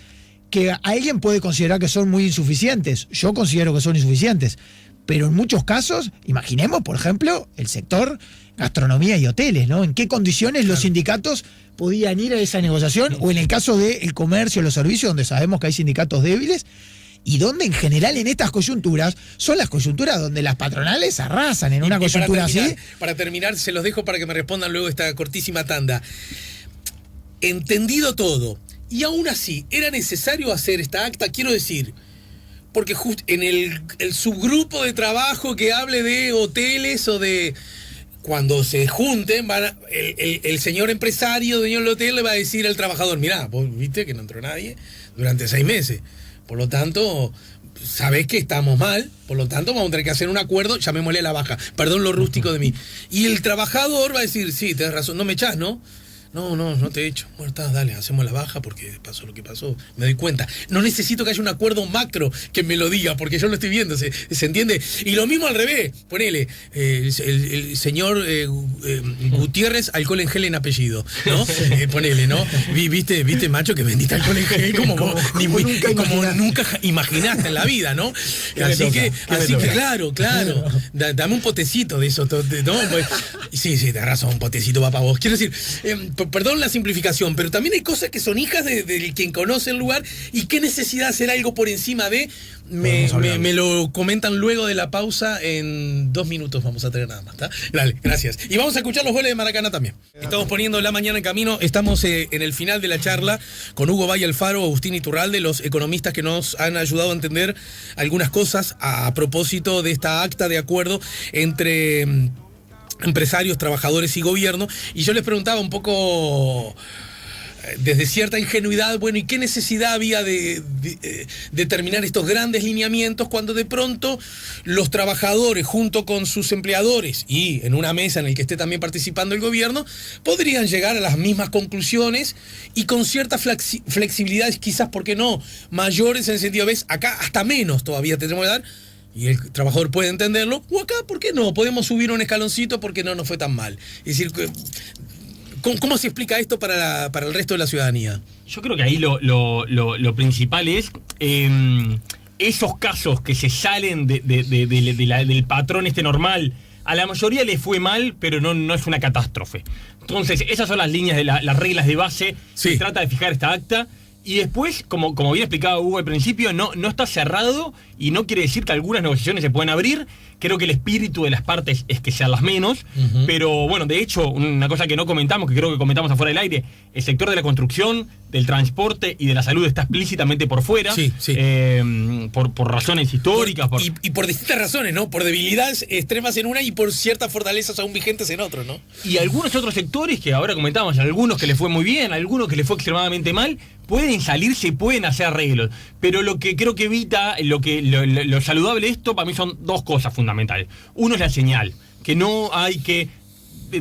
que alguien puede considerar que son muy insuficientes. Yo considero que son insuficientes. Pero en muchos casos, imaginemos, por ejemplo, el sector gastronomía y hoteles, ¿no? ¿En qué condiciones los sindicatos podían ir a esa negociación? O en el caso del comercio, los servicios, donde sabemos que hay sindicatos débiles, y donde en general en estas coyunturas son las coyunturas donde las patronales arrasan en una coyuntura así. Para terminar, se los dejo para que me respondan luego esta cortísima tanda. Entendido todo, y aún así, ¿era necesario hacer esta acta? Quiero decir... Porque en el subgrupo de trabajo que hable de hoteles o de... Cuando se junten, el señor empresario, dueño del hotel, le va a decir al trabajador, mirá, vos viste que no entró nadie durante 6 meses. Por lo tanto, sabés que estamos mal, por lo tanto vamos a tener que hacer un acuerdo, llamémosle a la baja. Perdón lo rústico de mí. Y el trabajador va a decir, sí, tenés razón, no me echás, ¿no? No te he hecho. Bueno, está, dale, hacemos la baja porque pasó lo que pasó. Me doy cuenta. No necesito que haya un acuerdo macro que me lo diga, porque yo lo estoy viendo, ¿se entiende? Y lo mismo al revés. Ponele, el señor Gutiérrez, alcohol en gel en apellido, ¿no? Ponele, ¿no? ¿Viste, macho, que vendiste alcohol en gel como nunca imaginaste en la vida, ¿no? Así que claro. Dame un potecito de eso, ¿no? Pues, sí, tenés razón, un potecito va para vos. Quiero decir... perdón la simplificación, pero también hay cosas que son hijas de quien conoce el lugar y qué necesidad de hacer algo por encima de... Me lo comentan luego de la pausa. En 2 minutos vamos a tener nada más, ¿está? Dale, gracias. Y vamos a escuchar los goles de Maracaná también. Estamos poniendo la mañana en camino. Estamos en el final de la charla con Hugo Valle Alfaro, Agustín Iturralde, los economistas que nos han ayudado a entender algunas cosas a propósito de esta acta de acuerdo entre... empresarios, trabajadores y gobierno, y yo les preguntaba un poco desde cierta ingenuidad, bueno, ¿y qué necesidad había de determinar estos grandes lineamientos cuando de pronto los trabajadores junto con sus empleadores y en una mesa en la que esté también participando el gobierno podrían llegar a las mismas conclusiones y con cierta flexibilidad, quizás, ¿por qué no?, mayores en el sentido, ves, acá hasta menos todavía tendremos que dar, y el trabajador puede entenderlo, o acá, ¿por qué no? Podemos subir un escaloncito porque no nos fue tan mal. Es decir, ¿cómo se explica esto para el resto de la ciudadanía? Yo creo que ahí lo principal es esos casos que se salen del patrón normal. A la mayoría le fue mal, pero no es una catástrofe. Entonces, esas son las líneas de las reglas de base. Sí. Se trata de fijar esta acta. Y después, como bien explicaba Hugo al principio, no está cerrado y no quiere decir que algunas negociaciones se pueden abrir. Creo que el espíritu de las partes es que sean las menos, pero bueno, de hecho, una cosa que no comentamos, que creo que comentamos afuera del aire, el sector de la construcción, del transporte y de la salud está explícitamente por fuera, sí. por razones históricas. Y por distintas razones, ¿no? Por debilidades extremas en una y por ciertas fortalezas aún vigentes en otro, ¿no? Y algunos otros sectores que ahora comentamos, algunos que les fue muy bien, algunos que les fue extremadamente mal, pueden salirse y pueden hacer arreglos. Pero lo que creo que evita, lo saludable de esto, para mí son 2 cosas fundamentales. Uno es la señal, que no hay que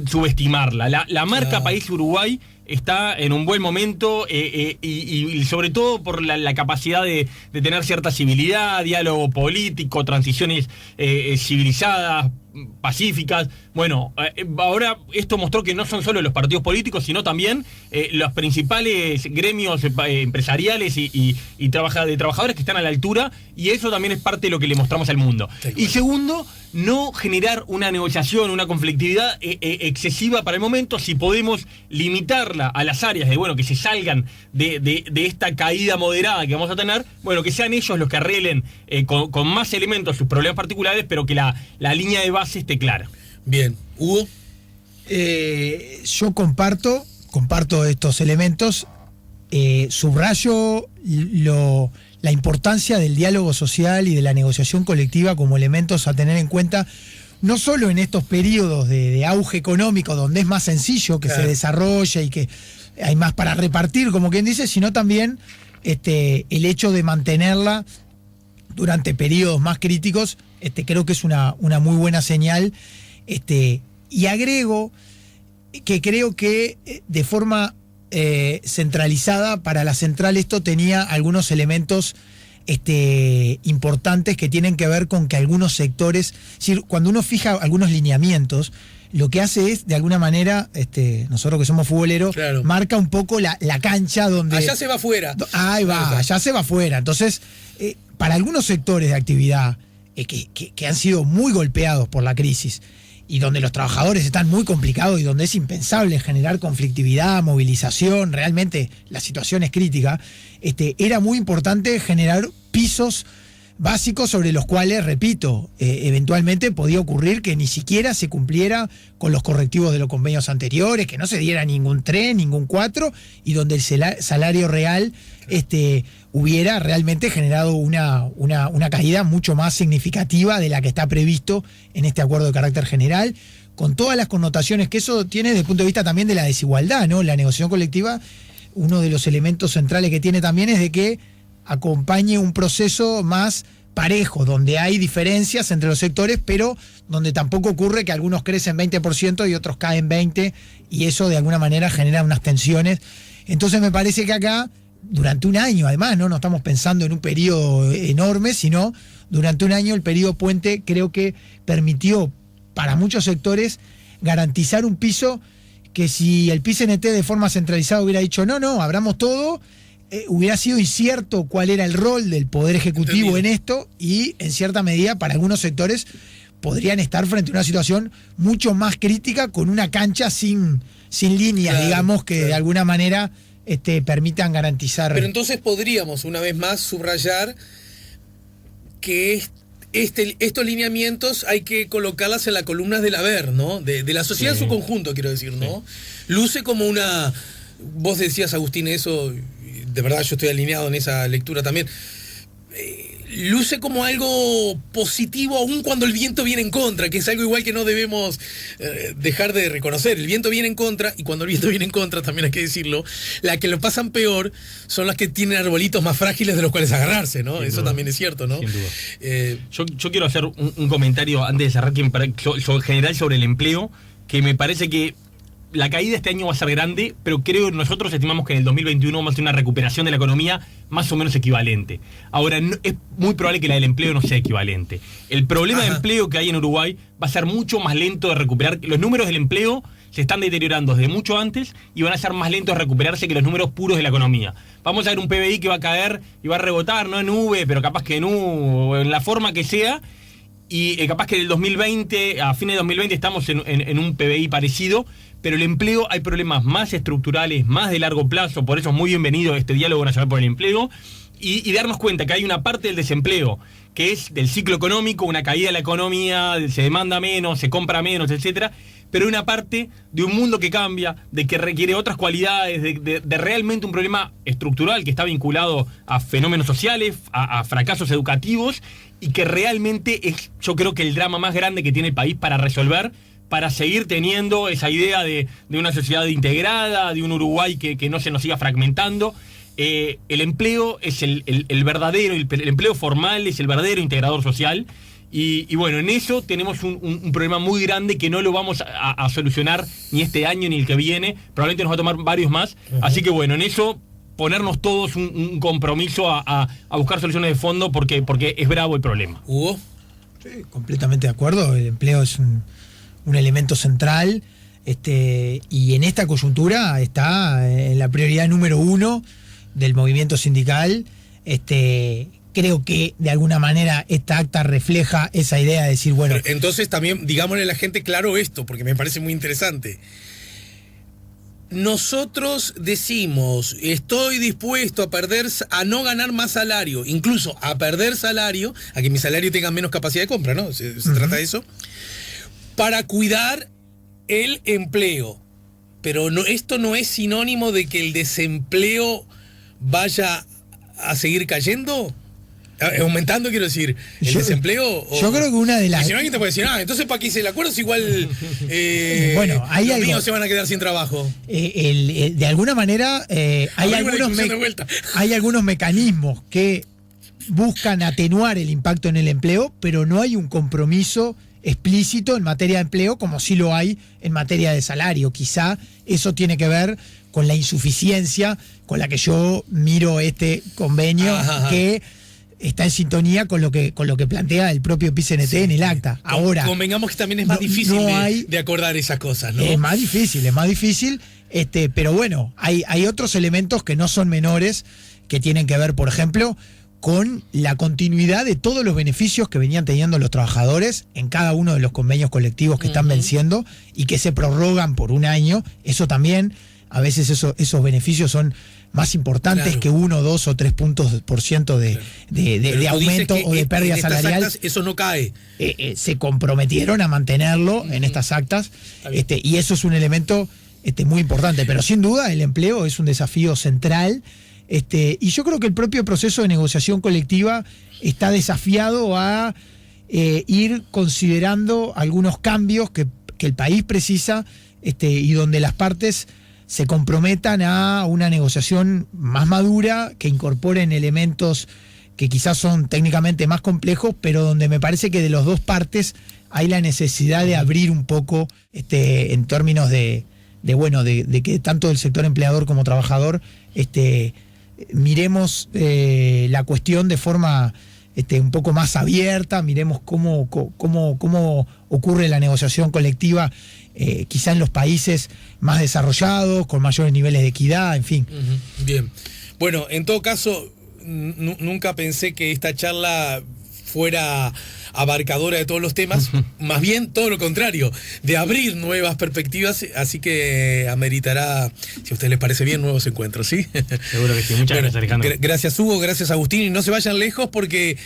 subestimarla. La marca País Uruguay está en un buen momento y sobre todo por la capacidad de tener cierta civilidad, diálogo político, transiciones civilizadas, pacíficas. Bueno, ahora esto mostró que no son solo los partidos políticos, sino también los principales gremios empresariales y de trabajadores que están a la altura, y eso también es parte de lo que le mostramos al mundo. Y segundo, no generar una negociación, una conflictividad excesiva para el momento. Si podemos limitarla a las áreas que se salgan de esta caída moderada que vamos a tener, bueno, que sean ellos los que arreglen con más elementos sus problemas particulares, pero que la línea de base esté clara. Bien, Hugo. Yo comparto estos elementos, subrayo la importancia del diálogo social y de la negociación colectiva como elementos a tener en cuenta, no solo en estos periodos de auge económico, donde es más sencillo que se desarrolle y que hay más para repartir, como quien dice, sino también el hecho de mantenerla durante periodos más críticos, creo que es una muy buena señal. Y agrego que creo que de forma centralizada, para la central esto tenía algunos elementos importantes que tienen que ver con que algunos sectores, es decir, cuando uno fija algunos lineamientos, lo que hace es, de alguna manera, nosotros que somos futboleros, marca un poco la cancha donde... Allá se va afuera. Ahí va, allá se va afuera. Entonces, para algunos sectores de actividad que han sido muy golpeados por la crisis y donde los trabajadores están muy complicados y donde es impensable generar conflictividad, movilización, realmente la situación es crítica, era muy importante generar pisos básicos sobre los cuales, repito, eventualmente podía ocurrir que ni siquiera se cumpliera con los correctivos de los convenios anteriores, que no se diera ningún 3, ningún 4, y donde el salario real hubiera realmente generado una caída mucho más significativa de la que está previsto en este acuerdo de carácter general, con todas las connotaciones que eso tiene desde el punto de vista también de la desigualdad, ¿no? La negociación colectiva, uno de los elementos centrales que tiene también es de que acompañe un proceso más parejo, donde hay diferencias entre los sectores, pero donde tampoco ocurre que algunos crecen 20% y otros caen 20%, y eso de alguna manera genera unas tensiones. Entonces me parece que acá, durante un año además, no estamos pensando en un periodo enorme, sino durante un año el periodo puente creo que permitió para muchos sectores garantizar un piso que si el PCNT de forma centralizada hubiera dicho no, abramos todo, hubiera sido incierto cuál era el rol del Poder Ejecutivo en esto, y en cierta medida para algunos sectores podrían estar frente a una situación mucho más crítica, con una cancha sin líneas, digamos, que de alguna manera permitan garantizar. Pero entonces podríamos una vez más subrayar que estos lineamientos hay que colocarlas en las columnas del haber, ¿no? De la sociedad en su conjunto, quiero decir, ¿no? Luce como una... Vos decías, Agustín, eso, de verdad yo estoy alineado en esa lectura también. Luce como algo positivo aun cuando el viento viene en contra, que es algo igual que no debemos dejar de reconocer. El viento viene en contra, y cuando el viento viene en contra, también hay que decirlo, las que lo pasan peor son las que tienen arbolitos más frágiles de los cuales agarrarse, ¿no? Eso también es cierto, ¿no? Sin duda. Yo quiero hacer un comentario antes de cerrar, en general sobre el empleo, que me parece que la caída este año va a ser grande, pero creo que nosotros estimamos que en el 2021 vamos a tener una recuperación de la economía más o menos equivalente. Ahora, es muy probable que la del empleo no sea equivalente. El problema de empleo que hay en Uruguay va a ser mucho más lento de recuperar. Los números del empleo se están deteriorando desde mucho antes y van a ser más lentos de recuperarse que los números puros de la economía. Vamos a ver un PBI que va a caer y va a rebotar, no en V, pero capaz que en U, en la forma que sea. Y capaz que en el 2020, a fines de 2020, estamos en un PBI parecido, pero el empleo, hay problemas más estructurales, más de largo plazo, por eso es muy bienvenido este diálogo nacional por el empleo, y darnos cuenta que hay una parte del desempleo que es del ciclo económico, una caída de la economía, se demanda menos, se compra menos, etcétera, pero hay una parte de un mundo que cambia, de que requiere otras cualidades, de realmente un problema estructural que está vinculado a fenómenos sociales, a fracasos educativos, y que realmente es, yo creo que el drama más grande que tiene el país para resolver, para seguir teniendo esa idea de una sociedad integrada, de un Uruguay que no se nos siga fragmentando. El empleo es el verdadero, el empleo formal es el verdadero integrador social. Y bueno, en eso tenemos un problema muy grande que no lo vamos a solucionar ni este año ni el que viene. Probablemente nos va a tomar varios más. Así que bueno, en eso ponernos todos un compromiso a buscar soluciones de fondo porque es bravo el problema. ¿Hugo? Sí, completamente de acuerdo. El empleo es un elemento central, y en esta coyuntura está en la prioridad número 1 del movimiento sindical. Creo que de alguna manera esta acta refleja esa idea de decir, bueno... Pero entonces también digámosle a la gente claro esto, porque me parece muy interesante. Nosotros decimos, estoy dispuesto a no ganar más salario, incluso a perder salario, a que mi salario tenga menos capacidad de compra, ¿no? Se trata de eso, para cuidar el empleo. Pero esto no es sinónimo de que el desempleo vaya a seguir cayendo. Aumentando, quiero decir, el desempleo. Yo creo que una de las. Si no, alguien te puede decir, entonces para qué hice el acuerdo, si igual bueno, hay los algo. niños se van a quedar sin trabajo. De alguna manera hay algunos mecanismos que buscan atenuar el impacto en el empleo, pero no hay un compromiso explícito en materia de empleo como sí lo hay en materia de salario. Quizá eso tiene que ver con la insuficiencia con la que yo miro este convenio, que está en sintonía con lo que plantea el propio PCNT en el acta. Ahora, convengamos que también es más difícil de acordar esas cosas, ¿no? Es más difícil, pero bueno, hay otros elementos que no son menores, que tienen que ver, por ejemplo, con la continuidad de todos los beneficios que venían teniendo los trabajadores en cada uno de los convenios colectivos que están venciendo y que se prorrogan por un año. Eso también, a veces esos beneficios son más importantes que 1, 2 o 3 puntos por ciento de aumento o de pérdida salarial. Actas, eso no cae. Se comprometieron a mantenerlo en estas actas, y eso es un elemento muy importante. Pero sin duda el empleo es un desafío central. Y yo creo que el propio proceso de negociación colectiva está desafiado a ir considerando algunos cambios que el país precisa, y donde las partes se comprometan a una negociación más madura, que incorporen elementos que quizás son técnicamente más complejos, pero donde me parece que de las dos partes hay la necesidad de abrir un poco en términos de que tanto del sector empleador como trabajador miremos la cuestión de forma un poco más abierta, miremos cómo ocurre la negociación colectiva quizá en los países más desarrollados, con mayores niveles de equidad, en fin. Bien. Bueno, en todo caso, nunca pensé que esta charla fuera abarcadora de todos los temas, más bien todo lo contrario, de abrir nuevas perspectivas, así que ameritará, si a ustedes les parece bien, nuevos encuentros, ¿sí? Seguro que sí. Muchas gracias, Alejandro. Gracias, Hugo, gracias, Agustín, y no se vayan lejos porque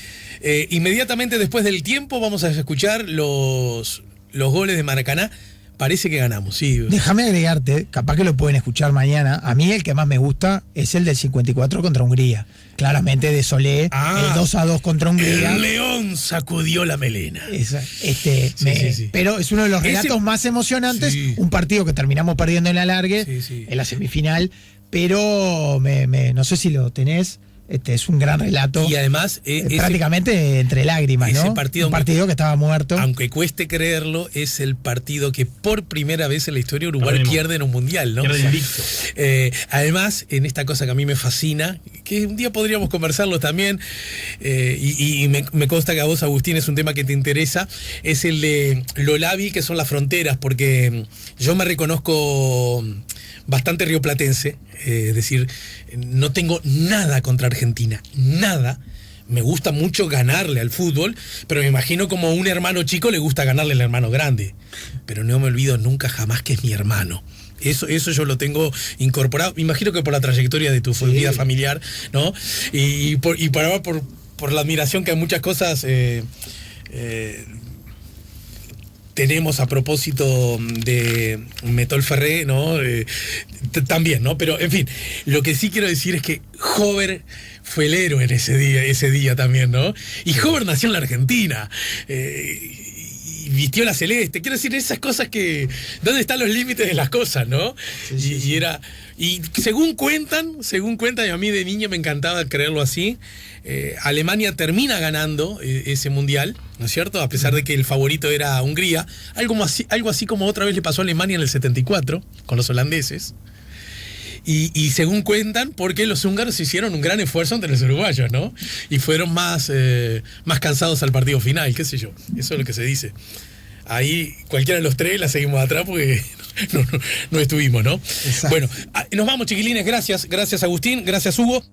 inmediatamente después del tiempo vamos a escuchar los goles de Maracaná. Parece que ganamos, sí. Déjame agregarte, capaz que lo pueden escuchar mañana. A mí el que más me gusta es el del 54 contra Hungría. Claramente de Solé, el 2-2 contra Hungría. El León sacudió la melena. Sí. Pero es uno de los relatos más emocionantes. Sí. Un partido que terminamos perdiendo en la alargue, en la semifinal. Pero no sé si lo tenés. Es un gran relato. Y además prácticamente entre lágrimas, ¿no? Un partido que estaba muerto. Aunque cueste creerlo, es el partido que por primera vez en la historia Uruguay pierde en un mundial, ¿no? Pierde invicto. Además, en esta cosa que a mí me fascina, que un día podríamos conversarlo también, y me consta que a vos, Agustín, es un tema que te interesa, es el de lo labi, que son las fronteras, porque yo me reconozco bastante rioplatense, es decir, no tengo nada contra Argentina, nada. Me gusta mucho ganarle al fútbol, pero me imagino como un hermano chico le gusta ganarle al hermano grande. Pero no me olvido nunca jamás que es mi hermano. Eso yo lo tengo incorporado. Me imagino que por la trayectoria de tu vida familiar, ¿no? Y por la admiración que a muchas cosas tenemos a propósito de Metol Ferré, ¿no? También, ¿no? Pero, en fin, lo que sí quiero decir es que Hover fue el héroe en ese día también, ¿no? Y Hover nació en la Argentina. Y vistió la celeste. Quiero decir, esas cosas que... ¿Dónde están los límites de las cosas, no? Y según cuentan, y a mí de niño me encantaba creerlo así, Alemania termina ganando ese mundial, ¿no es cierto? A pesar de que el favorito era Hungría. Algo así como otra vez le pasó a Alemania en el 74, con los holandeses. Y según cuentan, porque los húngaros hicieron un gran esfuerzo ante los uruguayos, ¿no? Y fueron más cansados al partido final, qué sé yo. Eso es lo que se dice. Ahí cualquiera de los tres la seguimos atrás porque no estuvimos, ¿no? Exacto. Bueno, nos vamos, chiquilines. Gracias Agustín, gracias Hugo.